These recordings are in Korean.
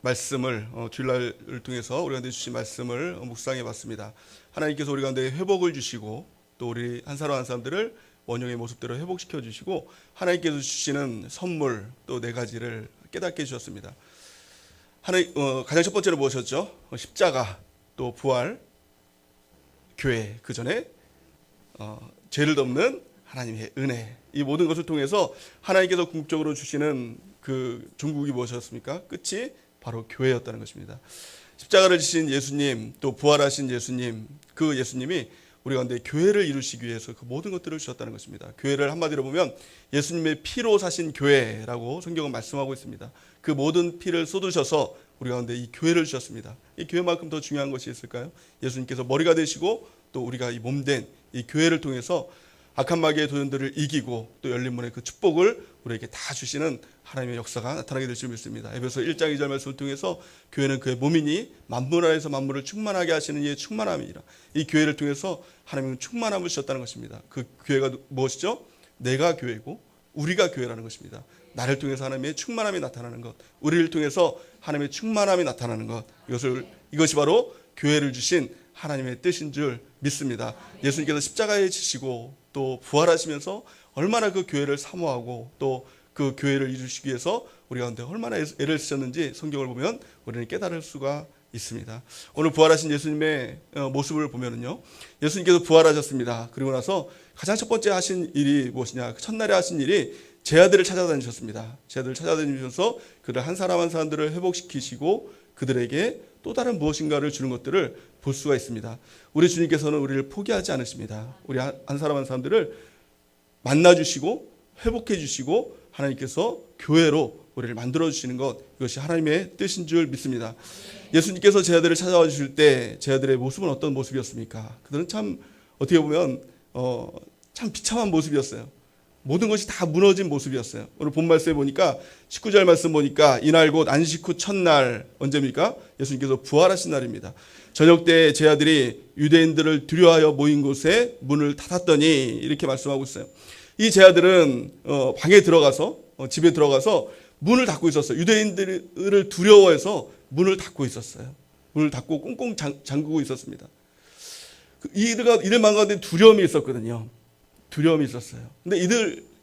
말씀을 주일날을 통해서 우리 가운데 주신 말씀을 묵상해 봤습니다. 하나님께서 우리 가운데 회복을 주시고 또 우리 한 사람 한 사람들을 원형의 모습대로 회복시켜 주시고 하나님께서 주시는 선물 또 네 가지를 깨닫게 해주셨습니다. 가장 첫 번째로 무엇이었죠? 십자가, 또 부활, 교회, 그 전에 죄를 덮는 하나님의 은혜, 이 모든 것을 통해서 하나님께서 궁극적으로 주시는 그 종국이 무엇이었습니까? 끝이 바로 교회였다는 것입니다. 십자가를 지신 예수님, 또 부활하신 예수님, 그 예수님이 우리 가운데 교회를 이루시기 위해서 그 모든 것들을 주셨다는 것입니다. 교회를 한마디로 보면 예수님의 피로 사신 교회라고 성경은 말씀하고 있습니다. 그 모든 피를 쏟으셔서 우리 가운데 이 교회를 주셨습니다. 이 교회만큼 더 중요한 것이 있을까요? 예수님께서 머리가 되시고 또 우리가 이 몸된 이 교회를 통해서 악한 마귀의 도전들을 이기고 또 열린 문의 그 축복을 우리에게 다 주시는 하나님의 역사가 나타나게 될 줄 믿습니다. 에베소 1장 2절 말씀을 통해서 교회는 그의 몸이니 만물 안에서 만물을 충만하게 하시는 이의 충만함이라. 이 교회를 통해서 하나님은 충만함을 주셨다는 것입니다. 그 교회가 무엇이죠? 내가 교회고 우리가 교회라는 것입니다. 나를 통해서 하나님의 충만함이 나타나는 것, 우리를 통해서 하나님의 충만함이 나타나는 것, 이것이 바로 교회를 주신 하나님의 뜻인 줄 믿습니다. 예수님께서 십자가에 지시고 또 부활하시면서 얼마나 그 교회를 사모하고 또 그 교회를 이루시기 위해서 우리 가운데 얼마나 애를 쓰셨는지 성경을 보면 우리는 깨달을 수가 있습니다. 오늘 부활하신 예수님의 모습을 보면은요, 예수님께서 부활하셨습니다. 그리고 나서 가장 첫 번째 하신 일이 무엇이냐? 그 첫날에 하신 일이 제 아들을 찾아다니셨습니다. 제 아들을 찾아다니면서 그들 한 사람 한 사람들을 회복시키시고 그들에게 또 다른 무엇인가를 주는 것들을 볼 수가 있습니다. 우리 주님께서는 우리를 포기하지 않으십니다. 우리 한 사람 한 사람들을 만나주시고 회복해주시고 하나님께서 교회로 우리를 만들어주시는 것, 이것이 하나님의 뜻인 줄 믿습니다. 예수님께서 제 아들을 찾아와 주실 때 제 아들의 모습은 어떤 모습이었습니까? 그들은 참 어떻게 보면 참 비참한 모습이었어요. 모든 것이 다 무너진 모습이었어요. 오늘 본 말씀에 보니까 19절 말씀 보니까 이날 곧 안식 후 첫날, 언제입니까? 예수님께서 부활하신 날입니다. 저녁 때 제 아들이 유대인들을 두려워하여 모인 곳에 문을 닫았더니, 이렇게 말씀하고 있어요. 이 제 아들은 방에 들어가서 집에 들어가서 문을 닫고 있었어요. 유대인들을 두려워해서 문을 닫고 있었어요. 문을 닫고 꽁꽁 잠그고 있었습니다. 이들만 가운데 두려움이 있었거든요. 두려움이 있었어요. 근데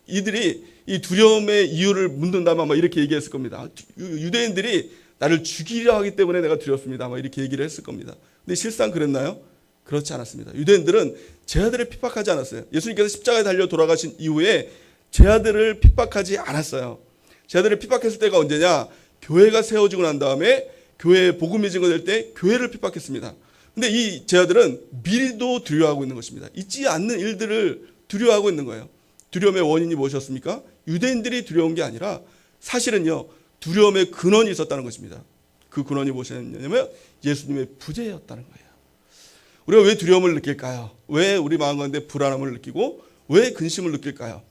이들이 이 두려움의 이유를 묻는다면 아마 이렇게 얘기했을 겁니다. 유대인들이 나를 죽이려 하기 때문에 내가 두렵습니다. 아마 이렇게 얘기를 했을 겁니다. 근데 실상 그랬나요? 그렇지 않았습니다. 유대인들은 제 아들을 핍박하지 않았어요. 예수님께서 십자가에 달려 돌아가신 이후에 제 아들을 핍박하지 않았어요. 제 아들을 핍박했을 때가 언제냐? 교회가 세워지고 난 다음에 교회에 복음이 증거될 때 교회를 핍박했습니다. 근데 이 제 아들은 미리도 두려워하고 있는 것입니다. 있지 않는 일들을 두려워하고 있는 거예요. 두려움의 원인이 무엇이었습니까? 유대인들이 두려운 게 아니라 사실은요, 두려움의 근원이 있었다는 것입니다. 그 근원이 무엇이었냐면 예수님의 부재였다는 거예요. 우리가 왜 두려움을 느낄까요? 왜 우리 마음 가운데 불안함을 느끼고 왜 근심을 느낄까요?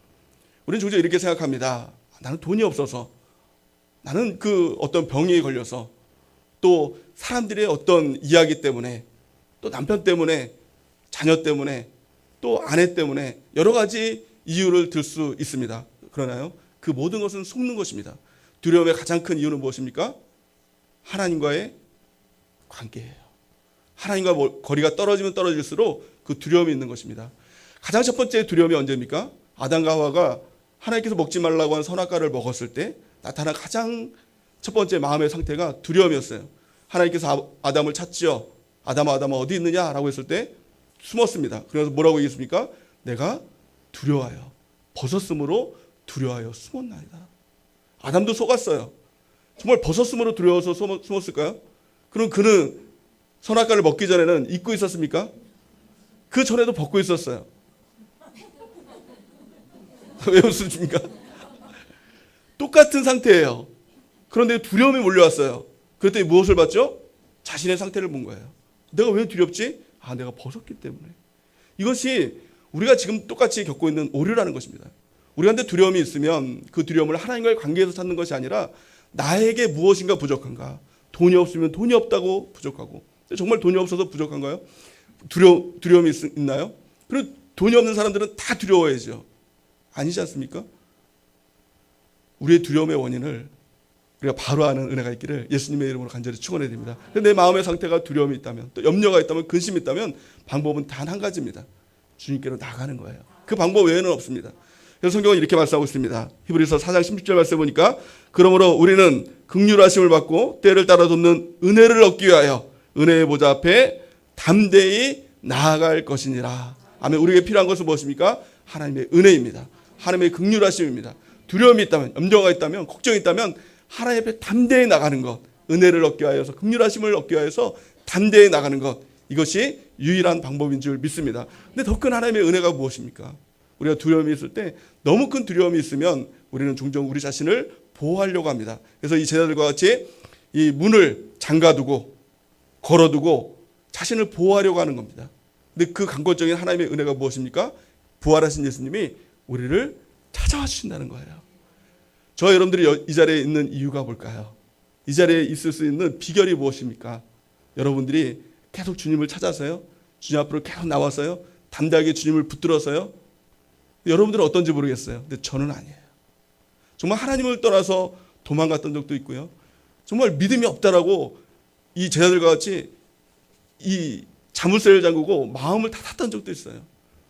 우리는 종종 이렇게 생각합니다. 나는 돈이 없어서, 나는 그 어떤 병에 걸려서, 또 사람들의 어떤 이야기 때문에, 또 남편 때문에, 자녀 때문에, 또 아내 때문에 여러 가지 이유를 들 수 있습니다. 그러나요? 그 모든 것은 속는 것입니다. 두려움의 가장 큰 이유는 무엇입니까? 하나님과의 관계예요. 하나님과 거리가 떨어지면 떨어질수록 그 두려움이 있는 것입니다. 가장 첫 번째 두려움이 언제입니까? 아담과 하와가 하나님께서 먹지 말라고 한 선악과를 먹었을 때 나타난 가장 첫 번째 마음의 상태가 두려움이었어요. 하나님께서 아담을 찾지요. 아담아 어디 있느냐라고 했을 때 숨었습니다. 그래서 뭐라고 얘기했습니까? 내가 두려워하여 벗었으므로 두려워하여 숨었나이다. 아담도 속았어요. 정말 벗었으므로 두려워서 숨었을까요? 그럼 그는 선악과를 먹기 전에는 입고 있었습니까? 그 전에도 벗고 있었어요. 왜 웃으십니까? 똑같은 상태예요. 그런데 두려움이 몰려왔어요. 그랬더니 무엇을 봤죠? 자신의 상태를 본 거예요. 내가 왜 두렵지? 내가 벗었기 때문에. 이것이 우리가 지금 똑같이 겪고 있는 오류라는 것입니다. 우리한테 두려움이 있으면 그 두려움을 하나님과의 관계에서 찾는 것이 아니라 나에게 무엇인가 부족한가. 돈이 없으면 돈이 없다고 부족하고, 정말 돈이 없어서 부족한가요? 두려움이 있나요? 그리고 돈이 없는 사람들은 다 두려워야죠. 아니지 않습니까? 우리의 두려움의 원인을 우리가 바로 아는 은혜가 있기를 예수님의 이름으로 간절히 축원해야 됩니다. 내 마음의 상태가 두려움이 있다면, 또 염려가 있다면, 근심이 있다면 방법은 단 한 가지입니다. 주님께로 나가는 거예요. 그 방법 외에는 없습니다. 그래서 성경은 이렇게 말씀하고 있습니다. 히브리서 4장 16절 말씀 보니까 그러므로 우리는 긍휼하심을 받고 때를 따라 돕는 은혜를 얻기 위하여 은혜의 보좌 앞에 담대히 나아갈 것이니라. 아멘. 우리에게 필요한 것은 무엇입니까? 하나님의 은혜입니다. 하나님의 긍휼하심입니다. 두려움이 있다면, 염려가 있다면, 걱정이 있다면 하나님 앞에 담대히 나가는 것, 은혜를 얻기 위하여서, 긍휼하심을 얻기 위하여서 담대히 나가는 것, 이것이 유일한 방법인 줄 믿습니다. 근데 더 큰 하나님의 은혜가 무엇입니까? 우리가 두려움이 있을 때, 너무 큰 두려움이 있으면 우리는 종종 우리 자신을 보호하려고 합니다. 그래서 이 제자들과 같이 이 문을 잠가두고 걸어두고 자신을 보호하려고 하는 겁니다. 근데 그 강권적인 하나님의 은혜가 무엇입니까? 부활하신 예수님이 우리를 찾아와 주신다는 거예요. 저 여러분들이 이 자리에 있는 이유가 뭘까요? 이 자리에 있을 수 있는 비결이 무엇입니까? 여러분들이 계속 주님을 찾아서요, 주님 앞으로 계속 나와서요, 담대하게 주님을 붙들어서요. 여러분들은 어떤지 모르겠어요. 근데 저는 아니에요. 정말 하나님을 떠나서 도망갔던 적도 있고요, 정말 믿음이 없다라고 이 제자들과 같이 이 자물쇠를 잠그고 마음을 닫았던 적도 있어요.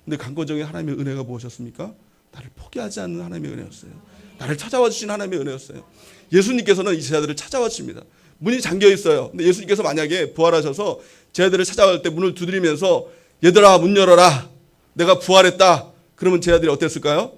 근데 강권적인 하나님의 은혜가 무엇이었습니까? 나를 포기하지 않는 하나님의 은혜였어요. 나를 찾아와 주신 하나님의 은혜였어요. 예수님께서는 이 제자들을 찾아와 주십니다. 문이 잠겨 있어요. 근데 예수님께서 만약에 부활하셔서 제자들을 찾아갈 때 문을 두드리면서 얘들아 문 열어라, 내가 부활했다, 그러면 제자들이 어땠을까요?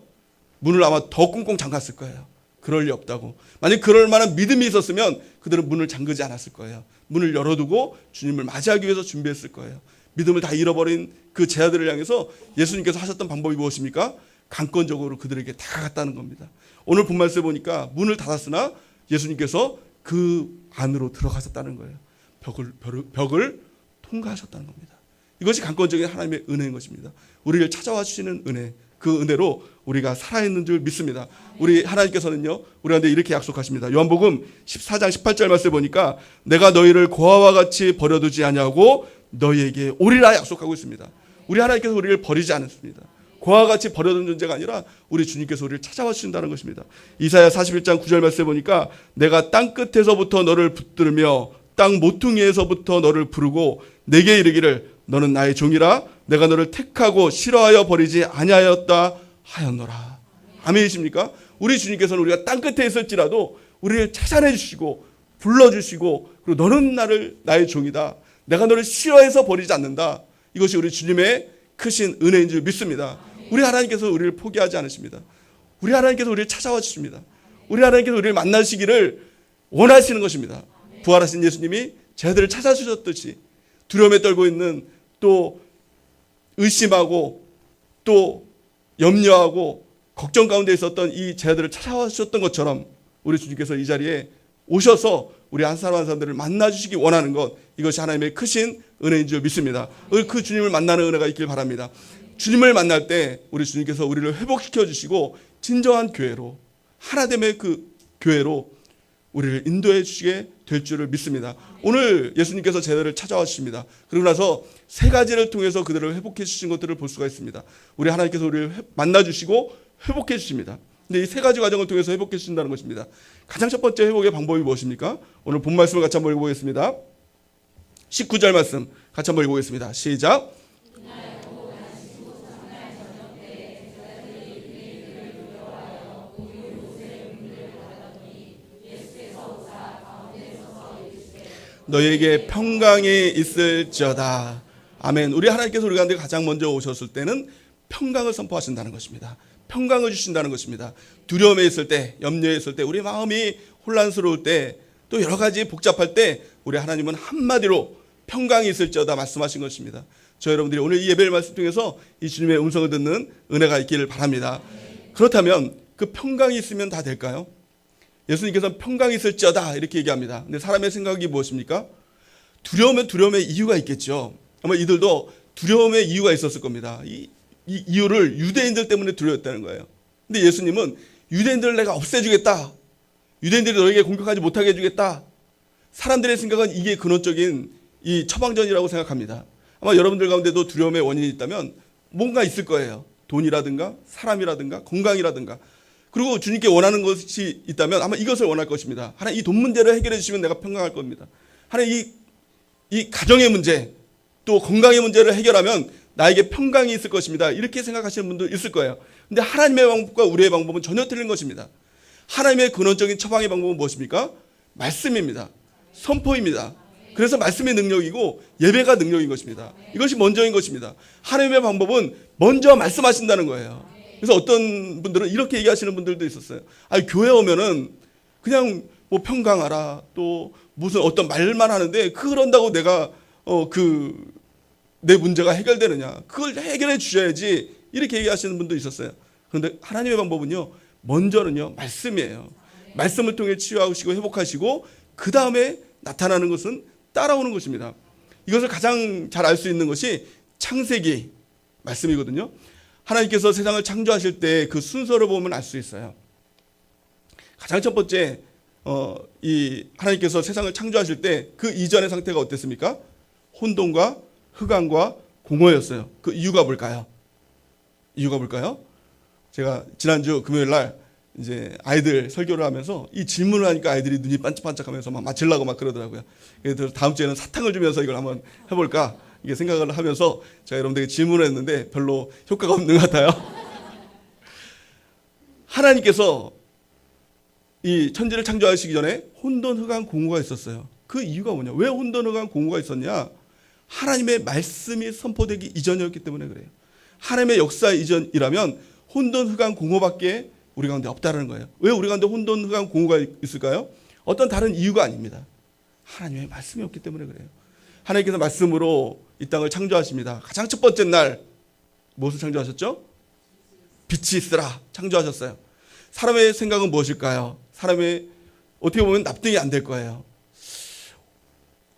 문을 아마 더 꽁꽁 잠갔을 거예요. 그럴 리 없다고. 만약 그럴 만한 믿음이 있었으면 그들은 문을 잠그지 않았을 거예요. 문을 열어두고 주님을 맞이하기 위해서 준비했을 거예요. 믿음을 다 잃어버린 그 제자들을 향해서 예수님께서 하셨던 방법이 무엇입니까? 강권적으로 그들에게 다가갔다는 겁니다. 오늘 본말씀에 보니까 문을 닫았으나 예수님께서 그 안으로 들어가셨다는 거예요. 벽을 통과하셨다는 겁니다. 이것이 강권적인 하나님의 은혜인 것입니다. 우리를 찾아와 주시는 은혜, 그 은혜로 우리가 살아있는 줄 믿습니다. 우리 하나님께서는요, 우리한테 이렇게 약속하십니다. 요한복음 14장 18절 말씀에 보니까 내가 너희를 고아와 같이 버려두지 아니하고 너희에게 오리라 약속하고 있습니다. 우리 하나님께서 우리를 버리지 않습니다. 고아와 같이 버려둔 존재가 아니라 우리 주님께서 우리를 찾아와 주신다는 것입니다. 이사야 41장 9절 말씀에 보니까 내가 땅 끝에서부터 너를 붙들며 땅 모퉁이에서부터 너를 부르고 내게 이르기를 너는 나의 종이라 내가 너를 택하고 싫어하여 버리지 아니하였다 하였노라. 아멘이십니까? 우리 주님께서는 우리가 땅 끝에 있을지라도 우리를 찾아내 주시고 불러주시고, 그리고 너는 나의 종이다, 내가 너를 싫어해서 버리지 않는다. 이것이 우리 주님의 크신 은혜인 줄 믿습니다. 우리 하나님께서 우리를 포기하지 않으십니다. 우리 하나님께서 우리를 찾아와 주십니다. 우리 하나님께서 우리를 만나시기를 원하시는 것입니다. 부활하신 예수님이 제자들을 찾아주셨듯이 두려움에 떨고 있는, 또 의심하고 또 염려하고 걱정 가운데 있었던 이 제자들을 찾아와 주셨던 것처럼 우리 주님께서 이 자리에 오셔서 우리 한 사람 한 사람들을 만나주시기 원하는 것, 이것이 하나님의 크신 은혜인 줄 믿습니다. 그 주님을 만나는 은혜가 있길 바랍니다. 주님을 만날 때 우리 주님께서 우리를 회복시켜 주시고 진정한 교회로, 하나됨의 그 교회로 우리를 인도해 주시게 될 줄을 믿습니다. 오늘 예수님께서 제자들을 찾아와 주십니다. 그러고 나서 세 가지를 통해서 그들을 회복해 주신 것들을 볼 수가 있습니다. 우리 하나님께서 우리를 만나 주시고 회복해 주십니다. 근데 이 세 가지 과정을 통해서 회복해 주신다는 것입니다. 가장 첫 번째 회복의 방법이 무엇입니까? 오늘 본 말씀을 같이 한번 읽어보겠습니다. 19절 말씀 같이 한번 읽어보겠습니다. 시작. 너에게 평강이 있을지어다. 아멘. 우리 하나님께서 우리 가운데 가장 먼저 오셨을 때는 평강을 선포하신다는 것입니다. 평강을 주신다는 것입니다. 두려움에 있을 때, 염려에 있을 때, 우리 마음이 혼란스러울 때, 또 여러 가지 복잡할 때 우리 하나님은 한마디로 평강이 있을지어다 말씀하신 것입니다. 저 여러분들이 오늘 이 예배를 말씀 통해서 이 주님의 음성을 듣는 은혜가 있기를 바랍니다. 그렇다면 그 평강이 있으면 다 될까요? 예수님께서는 평강이 있을지어다 이렇게 얘기합니다. 근데 사람의 생각이 무엇입니까? 두려우면 두려움의 이유가 있겠죠. 아마 이들도 두려움의 이유가 있었을 겁니다. 이 이유를 유대인들 때문에 두려웠다는 거예요. 근데 예수님은 유대인들을 내가 없애주겠다, 유대인들이 너에게 공격하지 못하게 해주겠다. 사람들의 생각은 이게 근원적인 이 처방전이라고 생각합니다. 아마 여러분들 가운데도 두려움의 원인이 있다면 뭔가 있을 거예요. 돈이라든가 사람이라든가 건강이라든가. 그리고 주님께 원하는 것이 있다면 아마 이것을 원할 것입니다. 하나님 이 돈 문제를 해결해 주시면 내가 평강할 겁니다. 하나님 이 가정의 문제 또 건강의 문제를 해결하면 나에게 평강이 있을 것입니다. 이렇게 생각하시는 분도 있을 거예요. 근데 하나님의 방법과 우리의 방법은 전혀 틀린 것입니다. 하나님의 근원적인 처방의 방법은 무엇입니까? 말씀입니다. 선포입니다. 그래서 말씀의 능력이고 예배가 능력인 것입니다. 이것이 먼저인 것입니다. 하나님의 방법은 먼저 말씀하신다는 거예요. 그래서 어떤 분들은 이렇게 얘기하시는 분들도 있었어요. 아니, 교회 오면은 그냥 뭐 평강하라 또 무슨 어떤 말만 하는데 그런다고 내가 내 문제가 해결되느냐? 그걸 해결해 주셔야지 이렇게 얘기하시는 분도 있었어요. 그런데 하나님의 방법은요, 먼저는요 말씀이에요. 말씀을 통해 치유하시고 회복하시고 그 다음에 나타나는 것은 따라오는 것입니다. 이것을 가장 잘 알 수 있는 것이 창세기 말씀이거든요. 하나님께서 세상을 창조하실 때 그 순서를 보면 알 수 있어요. 가장 첫 번째 이 하나님께서 세상을 창조하실 때 그 이전의 상태가 어땠습니까? 혼돈과 흑암과 공허였어요. 그 이유가 뭘까요? 제가 지난주 금요일 날 이제 아이들 설교를 하면서 이 질문을 하니까 아이들이 눈이 반짝반짝하면서 막 맞추려고 막 그러더라고요. 그래서 다음 주에는 사탕을 주면서 이걸 한번 해볼까 이게 생각을 하면서 제가 여러분들에게 질문을 했는데 별로 효과가 없는 것 같아요. 하나님께서 이 천지를 창조하시기 전에 혼돈, 흑암, 공허가 있었어요. 그 이유가 뭐냐? 왜 혼돈, 흑암, 공허가 있었냐? 하나님의 말씀이 선포되기 이전이었기 때문에 그래요. 하나님의 역사 이전이라면 혼돈, 흑암, 공허밖에 우리 가운데 없다는 거예요. 왜 우리 가운데 혼돈, 흑암, 공허가 있을까요? 어떤 다른 이유가 아닙니다. 하나님의 말씀이 없기 때문에 그래요. 하나님께서 말씀으로 이 땅을 창조하십니다. 가장 첫 번째 날 무엇을 창조하셨죠? 빛이 있으라 창조하셨어요. 사람의 생각은 무엇일까요? 사람의 어떻게 보면 납득이 안 될 거예요.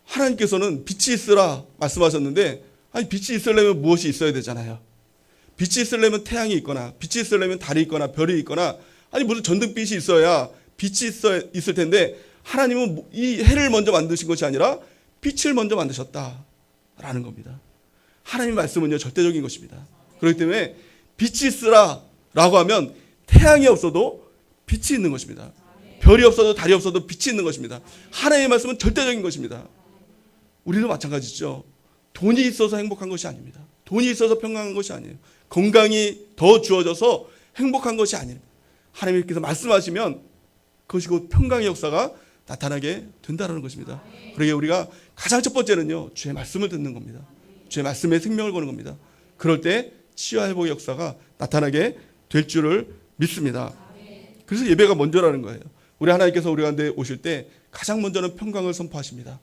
하나님께서는 빛이 있으라 말씀하셨는데 아니 빛이 있으려면 무엇이 있어야 되잖아요. 빛이 있으려면 태양이 있거나 빛이 있으려면 달이 있거나 별이 있거나 아니 무슨 전등빛이 있어야 빛이 있을 텐데 하나님은 이 해를 먼저 만드신 것이 아니라 빛을 먼저 만드셨다라는 겁니다. 하나님의 말씀은요 절대적인 것입니다. 그렇기 때문에 빛이 있으라라고 하면 태양이 없어도 빛이 있는 것입니다. 별이 없어도 달이 없어도 빛이 있는 것입니다. 하나님의 말씀은 절대적인 것입니다. 우리도 마찬가지죠. 돈이 있어서 행복한 것이 아닙니다. 돈이 있어서 평강한 것이 아니에요. 건강이 더 주어져서 행복한 것이 아니에요. 하나님께서 말씀하시면 그것이 곧 평강의 역사가 나타나게 된다는 것입니다. 그러기에 우리가 가장 첫 번째는요 주의 말씀을 듣는 겁니다. 주의 말씀에 생명을 거는 겁니다. 그럴 때 치유와 회복의 역사가 나타나게 될 줄을 믿습니다. 그래서 예배가 먼저라는 거예요. 우리 하나님께서 우리 가운데 오실 때 가장 먼저는 평강을 선포하십니다.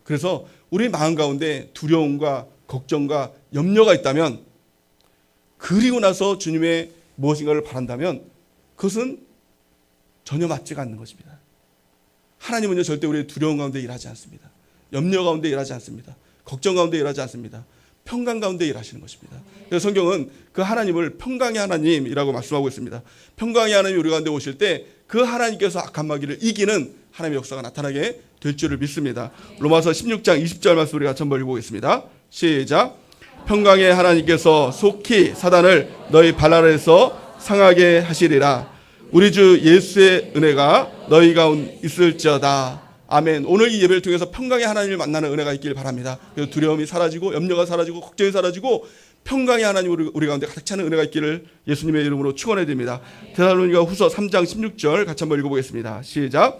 그래서 우리 마음 가운데 두려움과 걱정과 염려가 있다면 그리고 나서 주님의 무엇인가를 바란다면 그것은 전혀 맞지가 않는 것입니다. 하나님은요 절대 우리의 두려움 가운데 일하지 않습니다. 염려 가운데 일하지 않습니다. 걱정 가운데 일하지 않습니다. 평강 가운데 일하시는 것입니다. 그래서 성경은 그 하나님을 평강의 하나님이라고 말씀하고 있습니다. 평강의 하나님이 우리 가운데 오실 때 그 하나님께서 악한 마귀를 이기는 하나님의 역사가 나타나게 될 줄을 믿습니다. 로마서 16장 20절 말씀 우리 같이 한번 읽어보겠습니다. 시작. 평강의 하나님께서 속히 사단을 너희 발 아래에서 상하게 하시리라. 우리 주 예수의 은혜가 너희 가운데 있을지어다. 아멘. 오늘 이 예배를 통해서 평강의 하나님을 만나는 은혜가 있길 바랍니다. 그래서 두려움이 사라지고 염려가 사라지고 걱정이 사라지고 평강의 하나님 우리 가운데 가득 차는 은혜가 있기를 예수님의 이름으로 축원해 드립니다. 데살로니가 후서 3장 16절 같이 한번 읽어보겠습니다. 시작.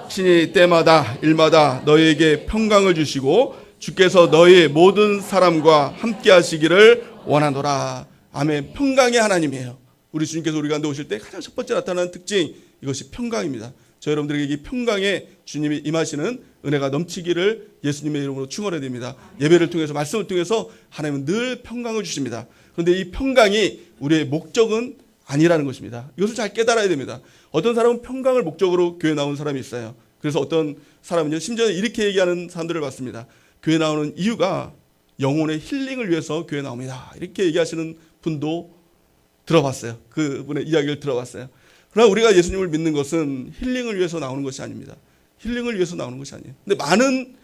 신이 때마다 일마다 너희에게 평강을 주시고 주께서 너희 모든 사람과 함께 하시기를 원하노라. 아멘. 평강의 하나님이에요. 우리 주님께서 우리 가운데 오실 때 가장 첫 번째 나타나는 특징 이것이 평강입니다. 저 여러분들에게 이 평강에 주님이 임하시는 은혜가 넘치기를 예수님의 이름으로 축원해 드립니다. 예배를 통해서 말씀을 통해서 하나님은 늘 평강을 주십니다. 그런데 이 평강이 우리의 목적은 아니라는 것입니다. 이것을 잘 깨달아야 됩니다. 어떤 사람은 평강을 목적으로 교회 나온 사람이 있어요. 그래서 어떤 사람은요 심지어 이렇게 얘기하는 사람들을 봤습니다. 교회 나오는 이유가 영혼의 힐링을 위해서 교회 나옵니다. 이렇게 얘기하시는 분도 들어봤어요. 그분의 이야기를 들어봤어요. 그러나 우리가 예수님을 믿는 것은 힐링을 위해서 나오는 것이 아닙니다. 힐링을 위해서 나오는 것이 아니에요. 근데 많은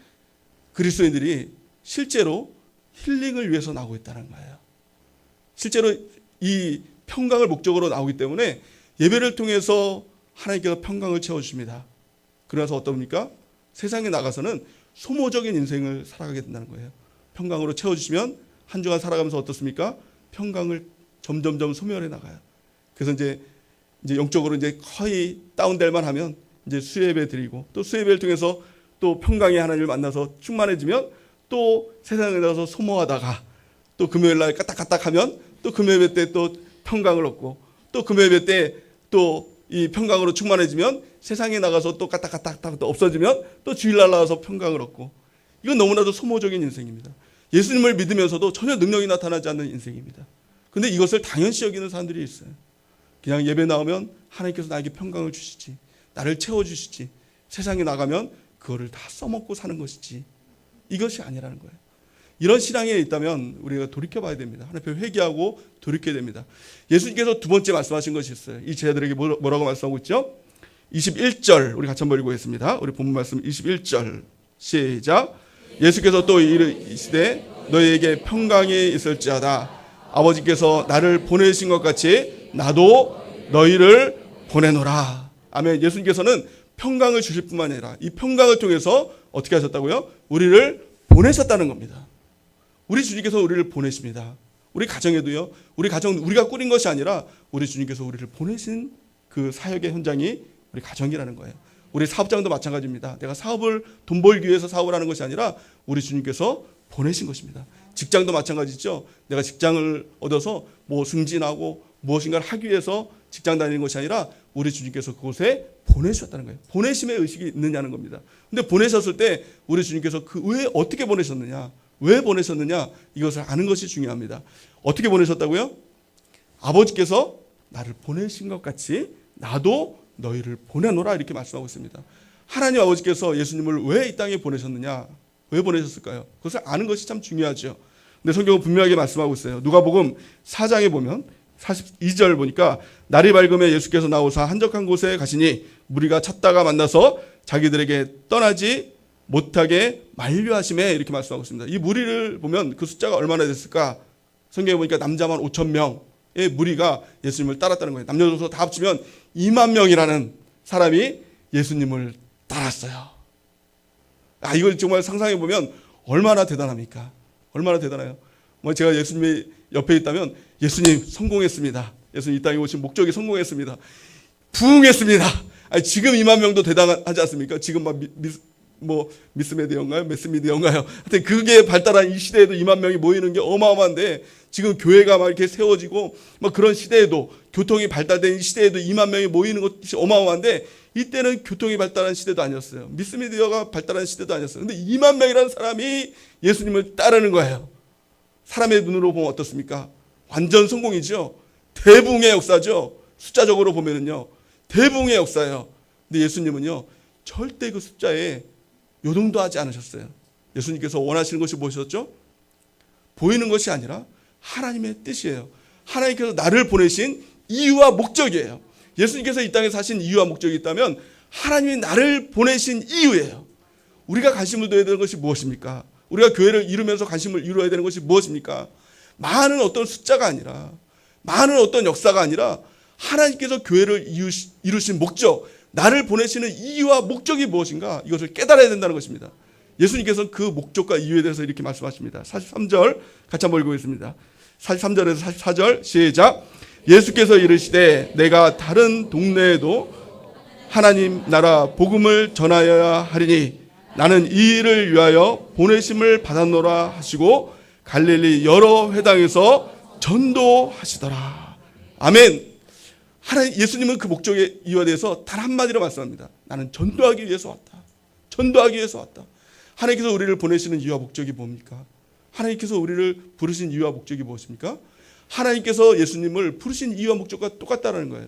그리스도인들이 실제로 힐링을 위해서 나오고 있다는 거예요. 실제로 이 평강을 목적으로 나오기 때문에 예배를 통해서 하나님께서 평강을 채워주십니다. 그래서 어떻습니까? 세상에 나가서는 소모적인 인생을 살아가게 된다는 거예요. 평강으로 채워주시면 한 주간 살아가면서 어떻습니까? 평강을 점점점 소멸해 나가요. 그래서 이제 영적으로 이제 거의 다운될 만하면 이제 수예배 드리고 또 수예배를 통해서 또 평강의 하나님을 만나서 충만해지면 또 세상에 나가서 소모하다가 또 금요일 날 까딱까딱하면 또 금요일 때 또 평강을 얻고 또 금요일 때 또 이 평강으로 충만해지면 세상에 나가서 또 까딱까딱 또 없어지면 또 주일날 나와서 평강을 얻고 이건 너무나도 소모적인 인생입니다. 예수님을 믿으면서도 전혀 능력이 나타나지 않는 인생입니다. 근데 이것을 당연시 여기는 사람들이 있어요. 그냥 예배 나오면 하나님께서 나에게 평강을 주시지, 나를 채워주시지, 세상에 나가면 그거를 다 써먹고 사는 것이지, 이것이 아니라는 거예요. 이런 신앙에 있다면 우리가 돌이켜봐야 됩니다. 하나님 앞에 회개하고 돌이켜야 됩니다. 예수님께서 두 번째 말씀하신 것이 있어요. 이 제자들에게 뭐라고 말씀하고 있죠? 21절 우리 같이 한번 읽어보겠습니다. 우리 본문 말씀 21절 시작. 예수께서 또 이르시되 너희에게 평강이 있을지어다. 아버지께서 나를 보내신 것 같이 나도 너희를 보내노라. 아멘. 예수님께서는 평강을 주실 뿐만 아니라 이 평강을 통해서 어떻게 하셨다고요? 우리를 보내셨다는 겁니다. 우리 주님께서 우리를 보내십니다. 우리 가정에도요. 우리 가정 우리가 꾸린 것이 아니라 우리 주님께서 우리를 보내신 그 사역의 현장이 우리 가정이라는 거예요. 우리 사업장도 마찬가지입니다. 내가 사업을 돈 벌기 위해서 사업을 하는 것이 아니라 우리 주님께서 보내신 것입니다. 직장도 마찬가지죠. 내가 직장을 얻어서 뭐 승진하고 무엇인가를 하기 위해서 직장 다니는 것이 아니라 우리 주님께서 그곳에 보내주셨다는 거예요. 보내심의 의식이 있느냐는 겁니다. 근데 보내셨을 때 우리 주님께서 그 왜 어떻게 보내셨느냐, 왜 보내셨느냐 이것을 아는 것이 중요합니다. 어떻게 보내셨다고요? 아버지께서 나를 보내신 것 같이 나도 너희를 보내노라 이렇게 말씀하고 있습니다. 하나님 아버지께서 예수님을 왜 이 땅에 보내셨느냐, 왜 보내셨을까요? 그것을 아는 것이 참 중요하죠. 근데 성경은 분명하게 말씀하고 있어요. 누가복음 4장에 보면 42절 보니까 날이 밝으면 예수께서 나오사 한적한 곳에 가시니 무리가 찾다가 만나서 자기들에게 떠나지 못하게 만류하심에 이렇게 말씀하고 있습니다. 이 무리를 보면 그 숫자가 얼마나 됐을까? 성경에 보니까 남자만 5천 명의 무리가 예수님을 따랐다는 거예요. 남녀노소 다 합치면 2만 명이라는 사람이 예수님을 따랐어요. 아, 이걸 정말 상상해 보면 얼마나 대단합니까? 얼마나 대단해요. 제가 예수님의 옆에 있다면 예수님 성공했습니다. 예수님 이 땅에 오신 목적이 성공했습니다. 부흥했습니다. 아니, 지금 2만 명도 대단하지 않습니까? 지금 막 미스미디어인가요? 매스미디어인가요? 하여튼 그게 발달한 이 시대에도 2만 명이 모이는 게 어마어마한데 지금 교회가 막 이렇게 세워지고 막 그런 시대에도 교통이 발달된 이 시대에도 2만 명이 모이는 것이 어마어마한데 이때는 교통이 발달한 시대도 아니었어요. 미스미디어가 발달한 시대도 아니었어요. 근데 2만 명이라는 사람이 예수님을 따르는 거예요. 사람의 눈으로 보면 어떻습니까? 완전 성공이죠. 대붕의 역사죠. 숫자적으로 보면은요. 대붕의 역사예요. 근데 예수님은요. 절대 그 숫자에 요동도 하지 않으셨어요. 예수님께서 원하시는 것이 무엇이었죠? 보이는 것이 아니라 하나님의 뜻이에요. 하나님께서 나를 보내신 이유와 목적이에요. 예수님께서 이 땅에 사신 이유와 목적이 있다면 하나님이 나를 보내신 이유예요. 우리가 관심을 둬야 되는 것이 무엇입니까? 우리가 교회를 이루면서 관심을 이루어야 되는 것이 무엇입니까? 많은 어떤 숫자가 아니라, 많은 어떤 역사가 아니라 하나님께서 교회를 이루신 목적, 나를 보내시는 이유와 목적이 무엇인가, 이것을 깨달아야 된다는 것입니다. 예수님께서는 그 목적과 이유에 대해서 이렇게 말씀하십니다. 43절 같이 한번 읽어보겠습니다. 43절에서 44절 시작. 예수께서 이르시되 내가 다른 동네에도 하나님 나라 복음을 전하여야 하리니 나는 이 일을 위하여 보내심을 받았노라 하시고 갈릴리 여러 회당에서 전도하시더라. 아멘. 하나님, 예수님은 그 목적의 이유에 대해서 단 한마디로 말씀합니다. 나는 전도하기 위해서 왔다. 전도하기 위해서 왔다. 하나님께서 우리를 보내시는 이유와 목적이 뭡니까? 하나님께서 우리를 부르신 이유와 목적이 무엇입니까? 하나님께서 예수님을 부르신 이유와 목적과 똑같다는 거예요.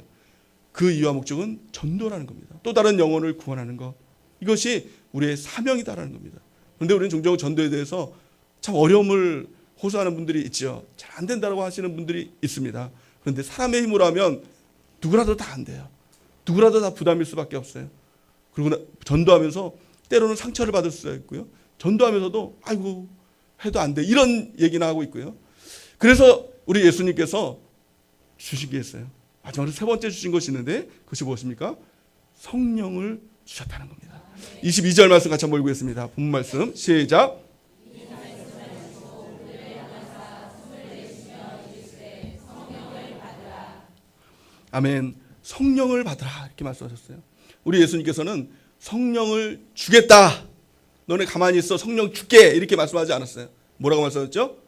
그 이유와 목적은 전도라는 겁니다. 또 다른 영혼을 구원하는 것. 이것이 우리의 사명이다라는 겁니다. 그런데 우리는 종종 전도에 대해서 참 어려움을 호소하는 분들이 있죠. 잘 안 된다고 하시는 분들이 있습니다. 그런데 사람의 힘으로 하면 누구라도 다 안 돼요. 누구라도 다 부담일 수밖에 없어요. 그리고 전도하면서 때로는 상처를 받을 수가 있고요. 전도하면서도 아이고 해도 안 돼. 이런 얘기나 하고 있고요. 그래서 우리 예수님께서 주신 게 있어요. 마지막으로 세 번째 주신 것이 있는데 그것이 무엇입니까? 성령을 주셨다는 겁니다. 22절 말씀 같이 한번 읽겠습니다. 본문 말씀 시작. 아멘. 성령을 받으라 이렇게 말씀하셨어요. 우리 예수님께서는 성령을 주겠다. 너네 가만히 있어 성령 줄게 이렇게 말씀하지 않았어요. 뭐라고 말씀하셨죠?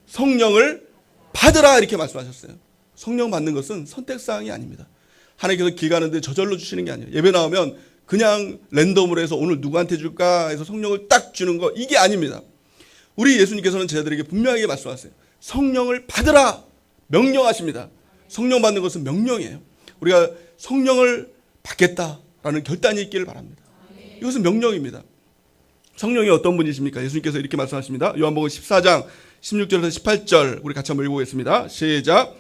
성령을 받으라 이렇게 말씀하셨어요. 성령 받는 것은 선택사항이 아닙니다. 하나님께서 길 가는데 저절로 주시는 게 아니에요. 예배 나오면 그냥 랜덤으로 해서 오늘 누구한테 줄까 해서 성령을 딱 주는 거 이게 아닙니다. 우리 예수님께서는 제자들에게 분명하게 말씀하세요. 성령을 받으라 명령하십니다. 성령 받는 것은 명령이에요. 우리가 성령을 받겠다라는 결단이 있기를 바랍니다. 이것은 명령입니다. 성령이 어떤 분이십니까? 예수님께서 이렇게 말씀하십니다. 요한복음 14장 16절에서 18절 우리 같이 한번 읽어보겠습니다. 시작.